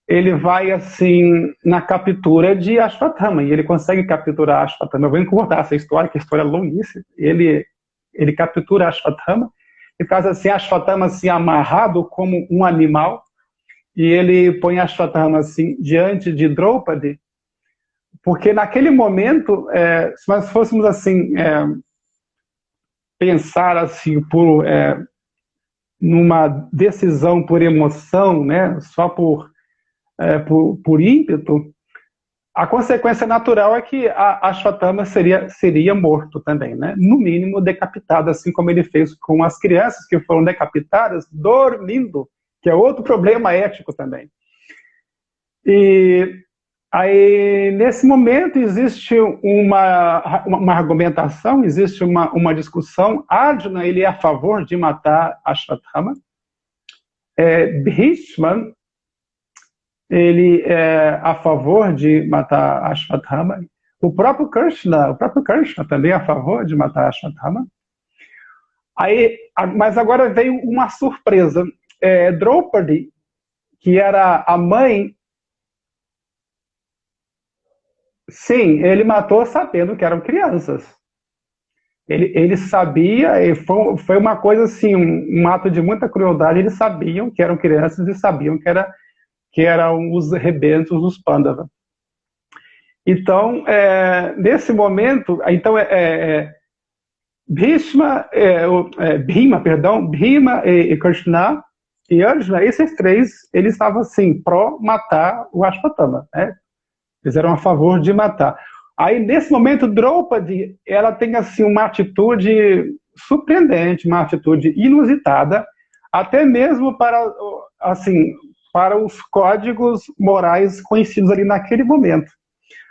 ele vai assim na captura de Ashvatthama, e ele consegue capturar Ashvatthama. Eu vou encurtar essa história, que a história é longuíssima. Ele captura Ashvatthama, e faz assim, Ashvatthama assim, amarrado como um animal, e ele põe Ashvatthama assim, diante de Draupadi, porque naquele momento, se nós fôssemos assim, pensar assim, numa decisão por emoção, né, só por ímpeto, a consequência natural é que Ashvatthama seria morto também, né? No mínimo decapitado, assim como ele fez com as crianças que foram decapitadas dormindo, que é outro problema ético também. E aí, nesse momento, existe uma argumentação, existe uma discussão. Arjuna, ele é a favor de matar Ashvatthama, Bhishma, ele é a favor de matar Ashwatthama. O próprio Krishna também é a favor de matar Ashwatthama. Mas agora veio uma surpresa. Draupadi, que era a mãe, sim, ele matou sabendo que eram crianças. Ele sabia, foi uma coisa assim, um ato de muita crueldade. Eles sabiam que eram crianças e sabiam que eram os rebentos dos Pandava. Então, nesse momento, então Bhima e Krishna e Arjuna, esses três, eles estavam assim, pró matar o Ashwatthama, né? Eles eram a favor de matar. Aí, nesse momento, Draupadi, ela tem assim uma atitude surpreendente, uma atitude inusitada, até mesmo para os códigos morais conhecidos ali naquele momento.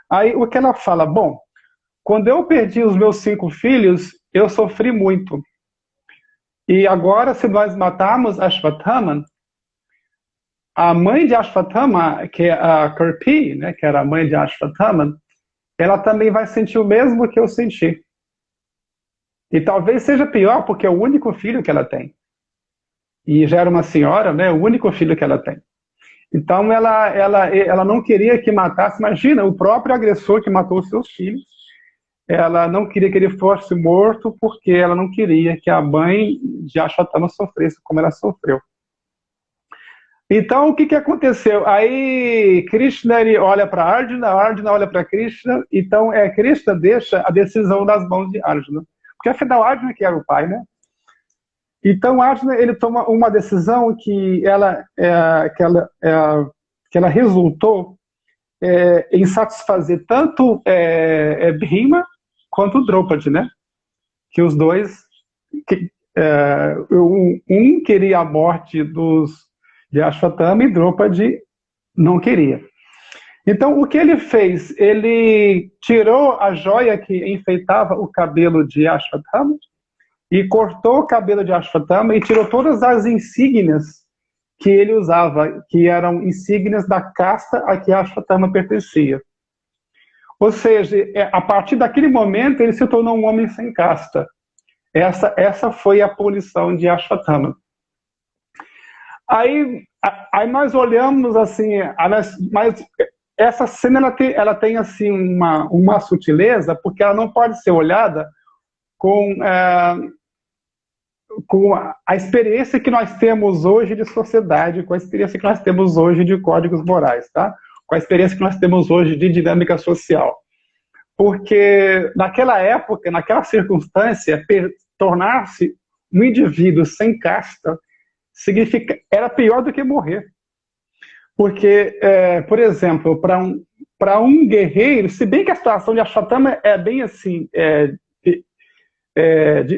Aí, o que ela fala? Bom, quando eu perdi os meus 5 filhos, eu sofri muito. E agora, se nós matarmos Ashwatthama, a mãe de Ashwatthama, que é a Kirpi, né, que era a mãe de Ashwatthama, ela também vai sentir o mesmo que eu senti. E talvez seja pior, porque é o único filho que ela tem. E já era uma senhora, né, o único filho que ela tem. Então ela não queria que matasse, imagina, o próprio agressor que matou os seus filhos. Ela não queria que ele fosse morto, porque ela não queria que a mãe de Ashwatthama sofresse como ela sofreu. Então, o que aconteceu? Aí, Krishna ele olha para Arjuna, Arjuna olha para Krishna, então Krishna deixa a decisão nas mãos de Arjuna. Porque, afinal, Arjuna que era o pai, né? Então, Arjuna ele toma uma decisão que ela resultou em satisfazer tanto Bhima quanto Draupadi, né? Que os dois, um queria a morte de Ashwatthama e Draupadi não queria. Então, o que ele fez? Ele tirou a joia que enfeitava o cabelo de Ashwatthama e cortou o cabelo de Ashwatthama e tirou todas as insígnias que ele usava, que eram insígnias da casta a que Ashwatthama pertencia. Ou seja, a partir daquele momento, ele se tornou um homem sem casta. Essa foi a punição de Ashwatthama. Aí nós olhamos assim, mas essa cena ela tem assim uma sutileza, porque ela não pode ser olhada com a experiência que nós temos hoje de sociedade, com a experiência que nós temos hoje de códigos morais, tá? Com a experiência que nós temos hoje de dinâmica social. Porque naquela época, naquela circunstância, tornar-se um indivíduo sem casta era pior do que morrer. Porque, por exemplo, para um guerreiro, se bem que a situação de Ashwatthama é bem assim,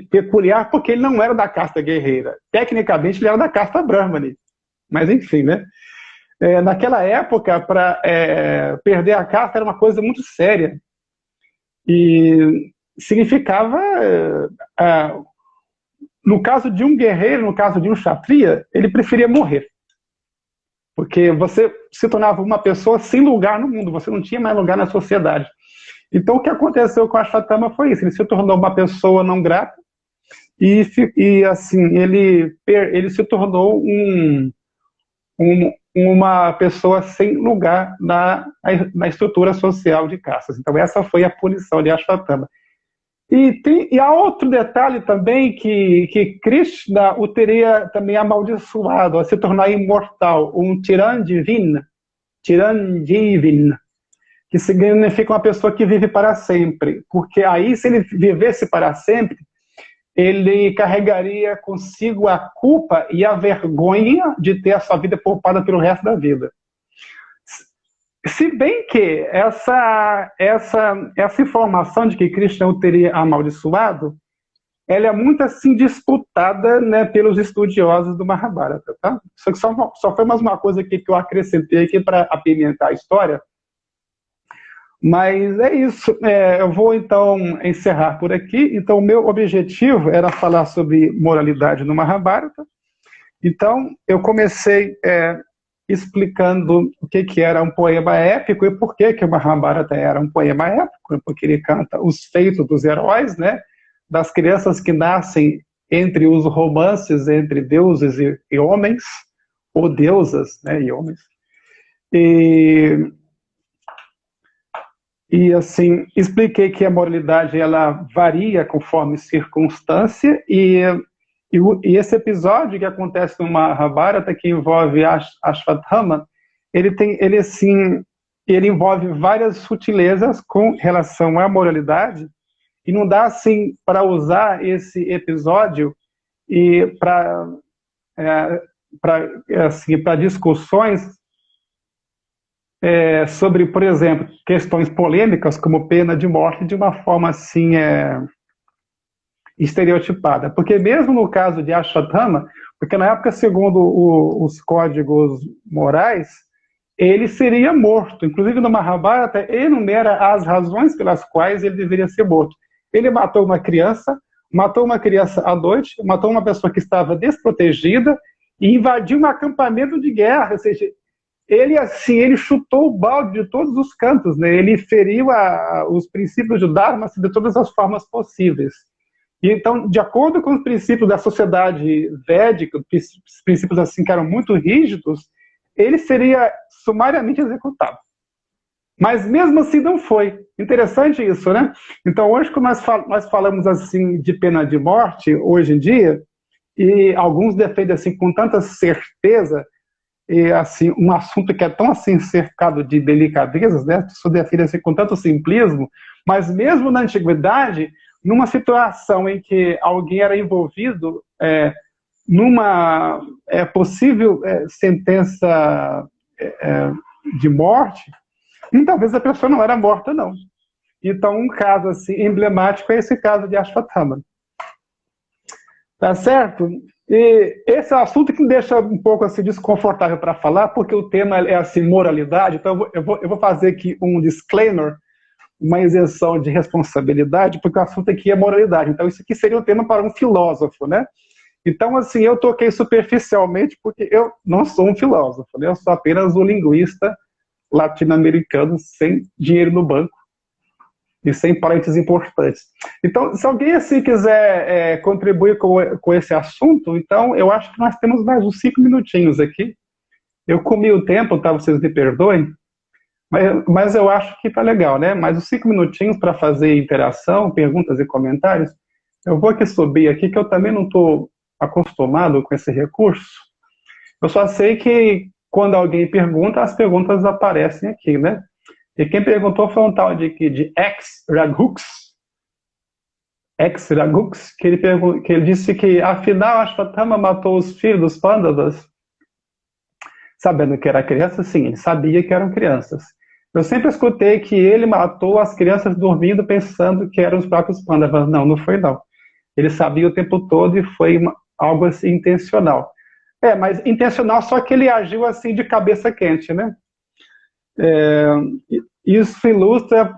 peculiar, porque ele não era da casta guerreira. Tecnicamente, ele era da casta Brahmani. Mas, enfim, né? Naquela época, para perder a casta era uma coisa muito séria. E significava, no caso de um guerreiro, no caso de um kshatriya, ele preferia morrer. Porque você se tornava uma pessoa sem lugar no mundo, você não tinha mais lugar na sociedade. Então, o que aconteceu com Ashwatthama foi isso, ele se tornou uma pessoa não grata e assim, ele se tornou uma pessoa sem lugar na estrutura social de castas. Então, essa foi a punição de Ashwatthama. E há outro detalhe também, que Krishna o teria também amaldiçoado, a se tornar imortal, um Tirandivin, que significa uma pessoa que vive para sempre. Porque aí, se ele vivesse para sempre, ele carregaria consigo a culpa e a vergonha de ter a sua vida poupada pelo resto da vida. Se bem que essa informação de que Krishna o teria amaldiçoado, ela é muito assim disputada, né, pelos estudiosos do Mahabharata, tá? Só foi mais uma coisa aqui que eu acrescentei aqui para apimentar a história. Mas é isso. Eu vou então encerrar por aqui. Então, o meu objetivo era falar sobre moralidade no Mahabharata. Então, eu comecei explicando o que era um poema épico e por que o Mahabharata era um poema épico, porque ele canta os feitos dos heróis, né, das crianças que nascem entre os romances entre deuses e homens, ou deusas, né, e homens. E assim, expliquei que a moralidade ela varia conforme circunstância e esse episódio que acontece no Mahabharata, que envolve Ashwatthama, ele envolve várias sutilezas com relação à moralidade e não dá assim para usar esse episódio e para discussões sobre, por exemplo, questões polêmicas como pena de morte de uma forma assim estereotipada. Porque mesmo no caso de Ashwatthama, porque na época, segundo os códigos morais, ele seria morto. Inclusive no Mahabharata, ele enumera as razões pelas quais ele deveria ser morto. Ele matou uma criança à noite, matou uma pessoa que estava desprotegida e invadiu um acampamento de guerra, ou seja, ele chutou o balde de todos os cantos, né? Ele feriu os princípios do Dharma de todas as formas possíveis. E então, de acordo com os princípios da sociedade védica, princípios assim que eram muito rígidos, ele seria sumariamente executado. Mas mesmo assim não foi. Interessante isso, né? Então hoje, como nós falamos assim de pena de morte, hoje em dia, e alguns defendem assim com tanta certeza, e assim um assunto que é tão assim cercado de delicadezas, né? Isso defende assim com tanto simplismo, mas mesmo na antiguidade, numa situação em que alguém era envolvido numa possível sentença de morte, muitas vezes a pessoa não era morta, não. Então, um caso assim emblemático é esse caso de Ashwatthama. Tá certo? E esse é um assunto que me deixa um pouco assim desconfortável para falar, porque o tema é assim moralidade. Então, eu vou fazer aqui um disclaimer, uma isenção de responsabilidade, porque o assunto aqui é moralidade. Então, isso aqui seria um tema para um filósofo, né? Então, assim, eu toquei superficialmente porque eu não sou um filósofo, né? Eu sou apenas um linguista latino-americano sem dinheiro no banco e sem parentes importantes. Então, se alguém assim quiser contribuir com esse assunto, então eu acho que nós temos mais uns 5 minutinhos aqui. Eu comi o tempo, tá? Vocês me perdoem, mas eu acho que tá legal, né? Mais uns 5 minutinhos para fazer interação, perguntas e comentários. Eu vou aqui subir aqui, que eu também não estou acostumado com esse recurso. Eu só sei que quando alguém pergunta, as perguntas aparecem aqui, né? E quem perguntou foi um tal de X-Raghux, que ele disse que, afinal, Ashwatthama matou os filhos dos Pandavas, sabendo que era criança. Sim, ele sabia que eram crianças. Eu sempre escutei que ele matou as crianças dormindo pensando que eram os próprios Pandavas. Não, não foi não. Ele sabia o tempo todo e foi algo assim intencional. Mas intencional, só que ele agiu assim de cabeça quente, né? Isso ilustra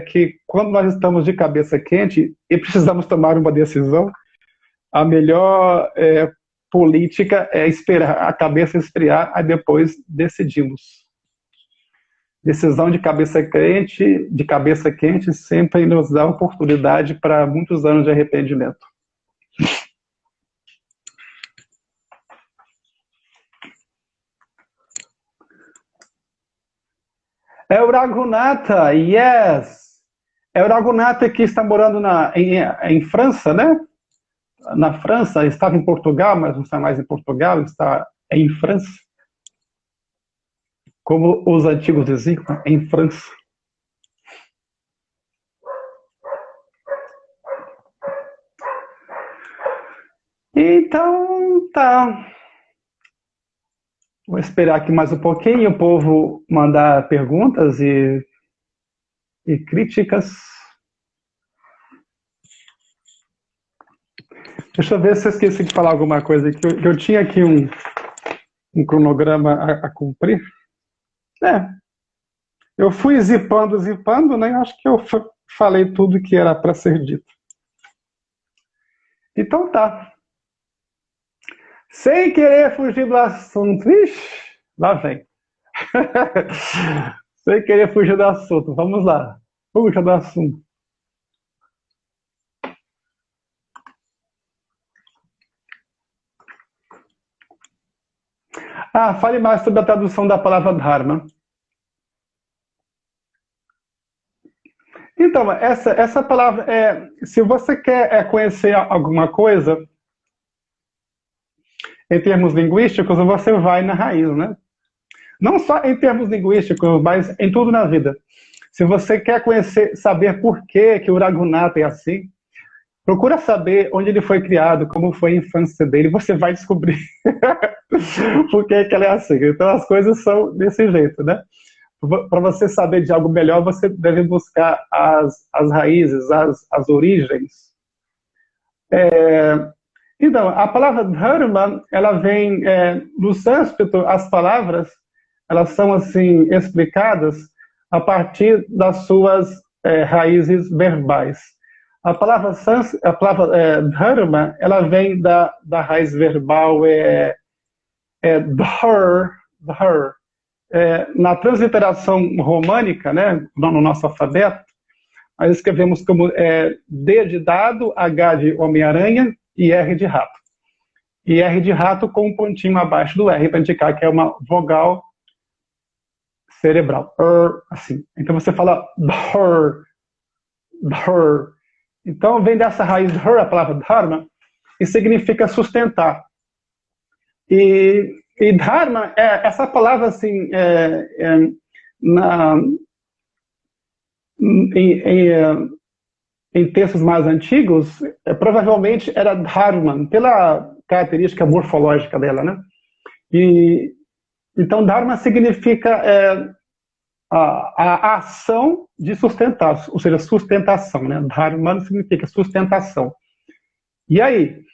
que quando nós estamos de cabeça quente e precisamos tomar uma decisão, a melhor política é esperar a cabeça esfriar, aí depois decidimos. Decisão de cabeça quente sempre nos dá oportunidade para muitos anos de arrependimento. É o Raghunatha, yes! É o Raghunatha que está morando em França, né? Na França, estava em Portugal, mas não está mais em Portugal, está em França. Como os antigos diziam, em França. Então, tá. Vou esperar aqui mais um pouquinho o povo mandar perguntas e críticas. Deixa eu ver se eu esqueci de falar alguma coisa aqui. Eu tinha aqui um cronograma a cumprir. Eu fui zipando, né? Acho que eu falei tudo que era para ser dito. Então tá. Sem querer fugir do assunto. Ixi, lá vem. Sem querer fugir do assunto. Vamos lá. Puxa do assunto. Fale mais sobre a tradução da palavra Dharma. Então, essa palavra, se você quer conhecer alguma coisa, em termos linguísticos, você vai na raiz, né? Não só em termos linguísticos, mas em tudo na vida. Se você quer saber por que o Raghunatha é assim, procura saber onde ele foi criado, como foi a infância dele, você vai descobrir por que ele é assim. Então as coisas são desse jeito, né? Para você saber de algo melhor, você deve buscar as raízes, as origens. Então, a palavra dharma, ela vem, no sânscrito, as palavras, elas são assim explicadas a partir das suas raízes verbais. A palavra dharma, ela vem da raiz verbal dhar. Na transliteração românica, né, no nosso alfabeto, nós escrevemos como D de dado, H de Homem-Aranha e R de rato. E R de rato com um pontinho abaixo do R, para indicar que é uma vogal cerebral. Assim. Então você fala dhar. Então vem dessa raiz dhar, a palavra dharma, e significa sustentar. E dharma, essa palavra assim, em textos mais antigos, provavelmente era dharma, pela característica morfológica dela, né? Então dharma significa a ação de sustentar, ou seja, sustentação, né? Dharma significa sustentação. E aí?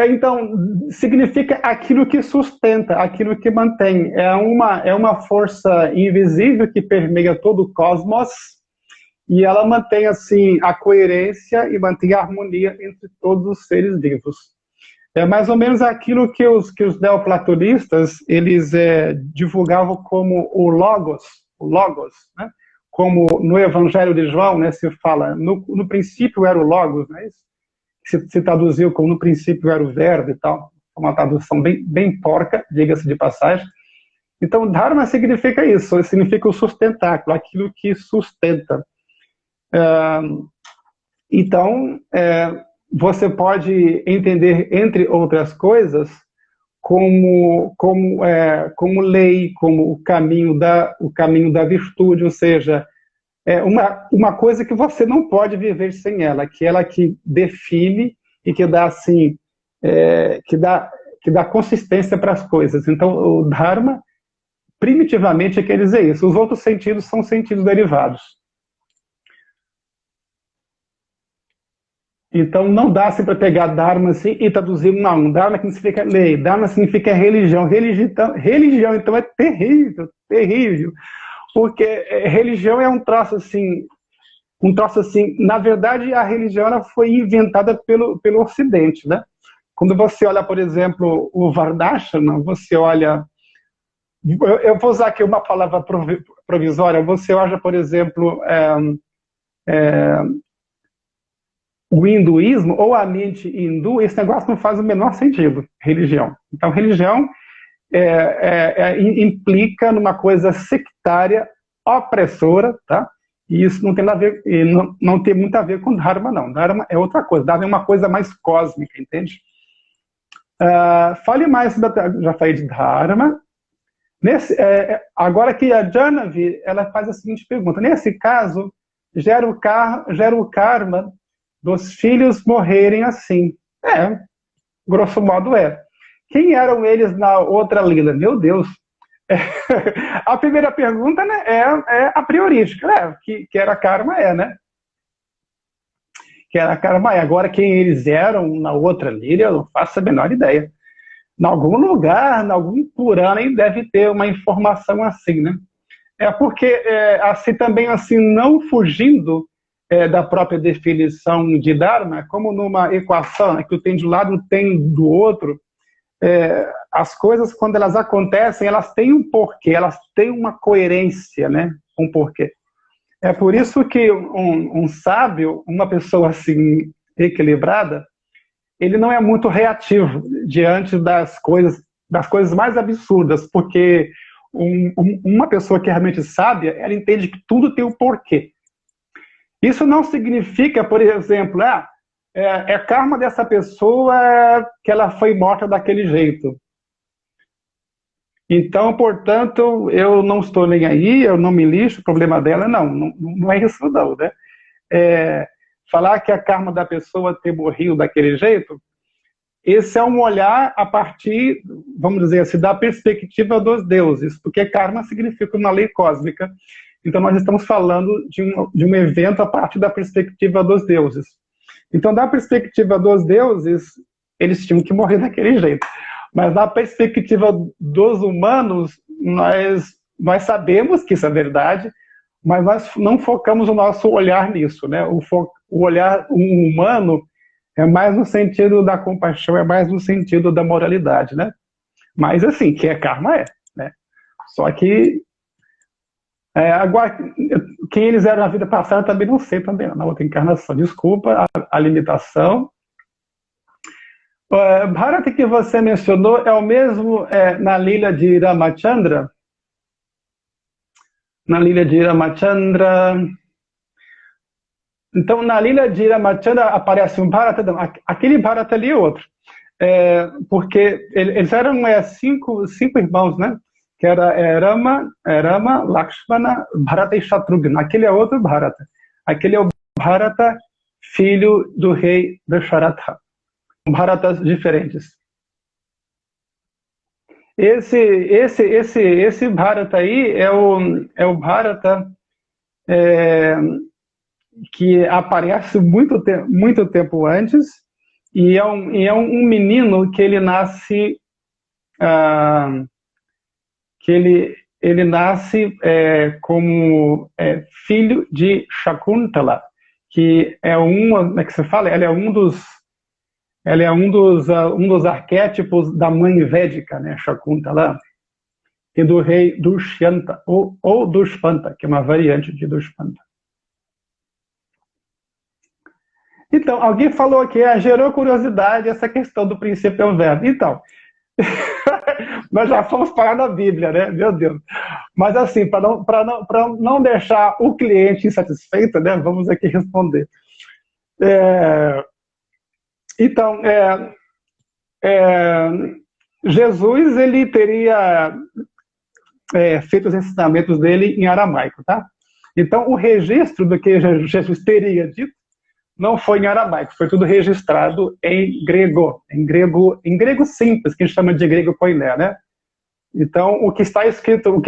Então, significa aquilo que sustenta, aquilo que mantém. É uma força invisível que permeia todo o cosmos e ela mantém assim a coerência e mantém a harmonia entre todos os seres vivos. É mais ou menos aquilo que os neoplatonistas eles divulgavam como o logos, né? Como no Evangelho de João, né, se fala, no princípio era o logos, né? Se traduziu como no princípio era o verbo e tal, uma tradução bem porca, diga-se de passagem. Então, dharma significa isso, significa o sustentáculo, aquilo que sustenta. Então, você pode entender, entre outras coisas, como lei, como o caminho da virtude, ou seja, uma coisa que você não pode viver sem ela, que ela que define e que dá assim, que dá consistência para as coisas. Então, o Dharma, primitivamente, quer dizer isso. Os outros sentidos são sentidos derivados. Então, não dá assim para pegar Dharma assim e traduzir não. Dharma significa lei, Dharma significa religião. Religião, então, é terrível, terrível. Porque religião é um troço assim, na verdade a religião ela foi inventada pelo Ocidente, né? Quando você olha, por exemplo, o Varnashana, você olha, eu vou usar aqui uma palavra provisória, você olha, por exemplo, o hinduísmo ou a mente hindu, esse negócio não faz o menor sentido, religião. Então, religião implica numa coisa sectária, opressora, tá? E isso não tem nada a ver, não tem muito a ver com Dharma, não. Dharma é outra coisa, Dharma é uma coisa mais cósmica, entende? Fale mais sobre, já falei de Dharma. Agora que a Janavi, ela faz a seguinte pergunta: nesse caso, gera o karma dos filhos morrerem assim. Grosso modo Quem eram eles na outra lila? Meu Deus! A primeira pergunta, né, é a priorística, né? Que era karma, né? Que era karma. Agora, quem eles eram na outra lila, eu não faço a menor ideia. Em algum lugar, em algum Purana, aí deve ter uma informação assim, né? Porque, assim também, assim, não fugindo da própria definição de Dharma, como numa equação, né, que tem de um lado tem do outro, as coisas, quando elas acontecem, elas têm um porquê, elas têm uma coerência, né? Um porquê. É por isso que um sábio, uma pessoa assim equilibrada, ele não é muito reativo diante das coisas mais absurdas, porque uma pessoa que é realmente sábia, ela entende que tudo tem um porquê. Isso não significa, por exemplo, é karma dessa pessoa que ela foi morta daquele jeito. Então, portanto, eu não estou nem aí, eu não me lixo, o problema dela, não é isso não, né? Falar que a karma da pessoa ter morrido daquele jeito, esse é um olhar a partir, vamos dizer assim, da perspectiva dos deuses, porque karma significa uma lei cósmica. Então, nós estamos falando de um evento a partir da perspectiva dos deuses. Então, da perspectiva dos deuses, eles tinham que morrer daquele jeito. Mas da perspectiva dos humanos, nós sabemos que isso é verdade, mas nós não focamos o nosso olhar nisso, né? O olhar humano é mais no sentido da compaixão, é mais no sentido da moralidade, né? Mas assim, que é karma, né? Só que agora, quem eles eram na vida passada também não sei também, na outra encarnação. Desculpa a limitação. Bharata que você mencionou é o mesmo na Lila de Ramachandra? Na Lila de Ramachandra. Então, na Lila de Ramachandra aparece um Bharata, aquele Bharata ali é outro. Porque eles eram cinco irmãos, né? Que era Rama, Lakshmana, Bharata e Shatrughna. Aquele é outro Bharata. Aquele é o Bharata, filho do rei Dasharatha. Bharatas diferentes. Esse Bharata aí é o Bharata que aparece muito tempo antes e é um menino que ele nasce ele nasce como filho de Shakuntala, que como é que se fala? Ela é um dos arquétipos da mãe védica, né, Shakuntala, e do rei Dushyanta, ou Dushpanta, que é uma variante de Dushpanta. Então, alguém falou aqui, gerou curiosidade essa questão do princípio é um verbo. Então, nós já fomos parar na Bíblia, né? Meu Deus. Mas assim, para não deixar o cliente insatisfeito, né, vamos aqui responder. Então, Jesus, ele teria feito os ensinamentos dele em aramaico, tá? Então, o registro do que Jesus teria dito não foi em aramaico, foi tudo registrado em grego simples, que a gente chama de grego koiné, né? Então, o que estava escrito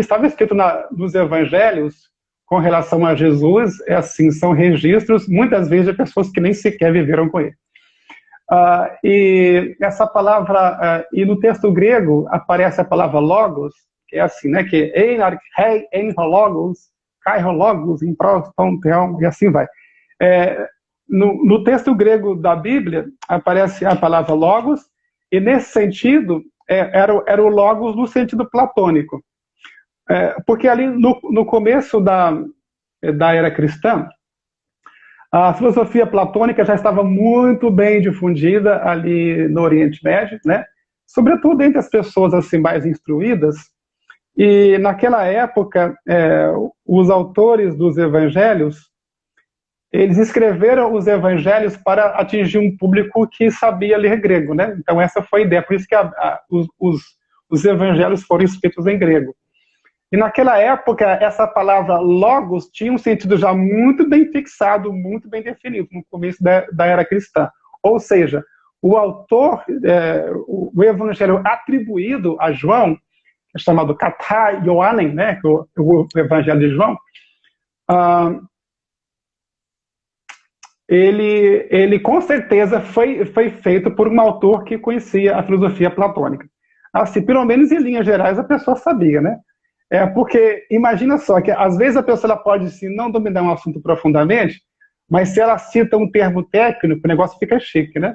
nos evangelhos com relação a Jesus é assim, são registros, muitas vezes, de pessoas que nem sequer viveram com ele. E essa palavra, e no texto grego aparece a palavra logos, que é assim, né, que logos, logos, em proston, e assim vai. No texto grego da Bíblia aparece a palavra logos, e nesse sentido era o logos no sentido platônico. Porque ali no começo da era cristã, a filosofia platônica já estava muito bem difundida ali no Oriente Médio, né? Sobretudo entre as pessoas assim mais instruídas. E naquela época, os autores dos evangelhos, eles escreveram os evangelhos para atingir um público que sabia ler grego, né? Então essa foi a ideia, por isso que os evangelhos foram escritos em grego. E naquela época, essa palavra logos tinha um sentido já muito bem fixado, muito bem definido, no começo da era cristã. Ou seja, o autor, o evangelho atribuído a João, é chamado Katha Ioanen, né, que é o evangelho de João, ele com certeza foi feito por um autor que conhecia a filosofia platônica. Assim, pelo menos em linhas gerais, a pessoa sabia, né? Porque imagina só que às vezes a pessoa pode assim, não dominar um assunto profundamente, mas se ela cita um termo técnico, o negócio fica chique, né?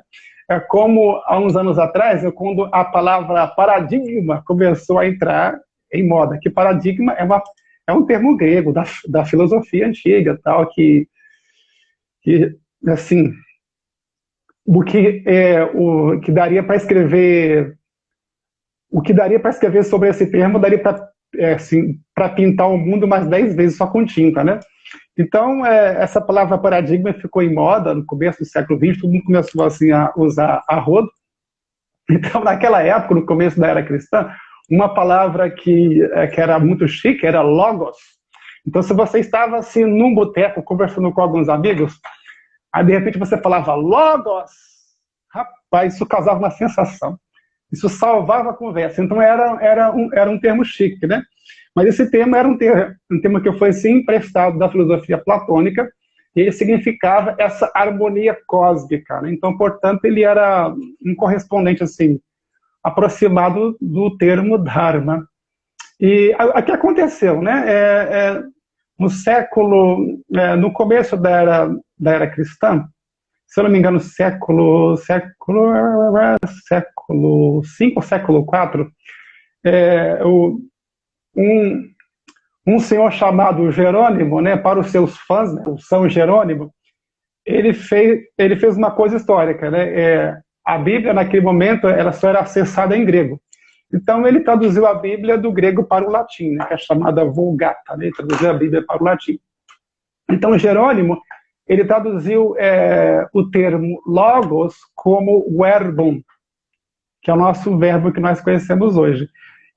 É como há uns anos atrás, quando a palavra paradigma começou a entrar em moda, que paradigma é um termo grego da filosofia antiga, tal, que assim, o que daria para escrever, o que daria para escrever sobre esse termo daria para assim, para pintar o mundo umas 10 vezes só com tinta, né? Então, essa palavra paradigma ficou em moda no começo do século XX, todo mundo começou assim, a usar a rodo. Então, naquela época, no começo da era cristã, uma palavra que era muito chique era logos. Então, se você estava assim, num boteco, conversando com alguns amigos, aí, de repente, você falava logos, rapaz, isso causava uma sensação. Isso salvava a conversa. Então, era um termo chique, né? Mas esse termo era um termo que foi assim, emprestado da filosofia platônica, e ele significava essa harmonia cósmica, né? Então, portanto, ele era um correspondente assim, aproximado do termo Dharma. E o que aconteceu, né? No começo da era cristã, se eu não me engano, século V ou século IV, um senhor chamado Jerônimo, né, para os seus fãs, né, o São Jerônimo, ele fez uma coisa histórica, né? A Bíblia, naquele momento, ela só era acessada em grego. Então, ele traduziu a Bíblia do grego para o latim, né, que é chamada Vulgata, né? Ele traduziu a Bíblia para o latim. Então, Jerônimo, ele traduziu o termo logos como verbum, que é o nosso verbo que nós conhecemos hoje.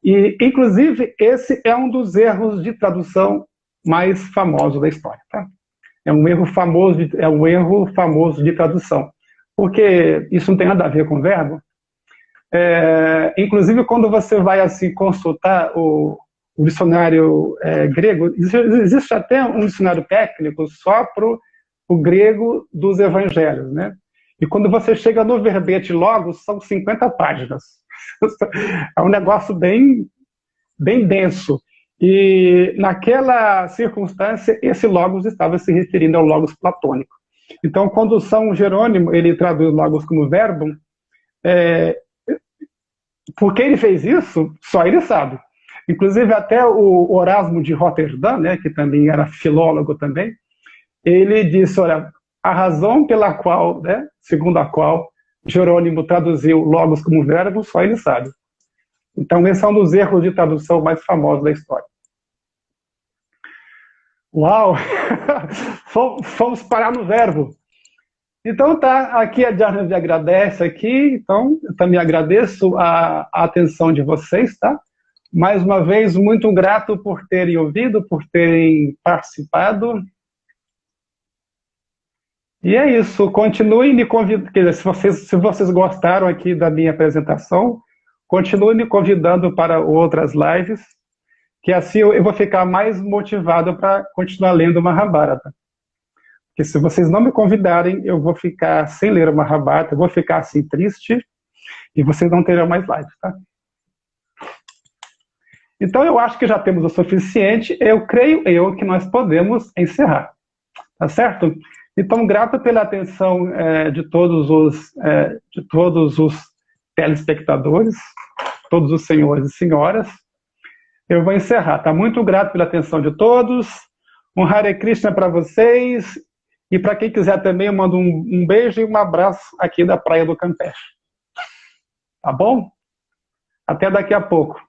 E, inclusive, esse é um dos erros de tradução mais famosos da história. Tá? É um erro famoso de tradução, porque isso não tem nada a ver com verbo. Inclusive, quando você vai assim, consultar o dicionário grego, existe até um dicionário técnico só para o grego dos evangelhos, né? E quando você chega no verbete logos, são 50 páginas. É um negócio bem, bem denso. E naquela circunstância, esse logos estava se referindo ao logos platônico. Então, quando São Jerônimo ele traduz logos como verbo, por que ele fez isso? Só ele sabe. Inclusive, até o Erasmo de Roterdã, né, que também era filólogo também, ele disse, olha, a razão pela qual, né, segundo a qual Jerônimo traduziu logos como verbo, só ele sabe. Então, esse é um dos erros de tradução mais famosos da história. Uau! Fomos parar no verbo. Então, tá, aqui a Diana me agradece aqui, então, eu também agradeço a atenção de vocês, tá? Mais uma vez, muito grato por terem ouvido, por terem participado. E é isso, continuem me convidando, se vocês gostaram aqui da minha apresentação, continuem me convidando para outras lives, que assim eu vou ficar mais motivado para continuar lendo Mahabharata. Porque se vocês não me convidarem, eu vou ficar sem ler o Mahabharata, eu vou ficar assim triste, e vocês não terão mais lives, tá? Então eu acho que já temos o suficiente, eu creio que nós podemos encerrar, tá certo? Então, grato pela atenção de todos os telespectadores, todos os senhores e senhoras. Eu vou encerrar, tá? Muito grato pela atenção de todos. Um Hare Krishna para vocês. E para quem quiser também, eu mando um beijo e um abraço aqui da Praia do Campeche. Tá bom? Até daqui a pouco.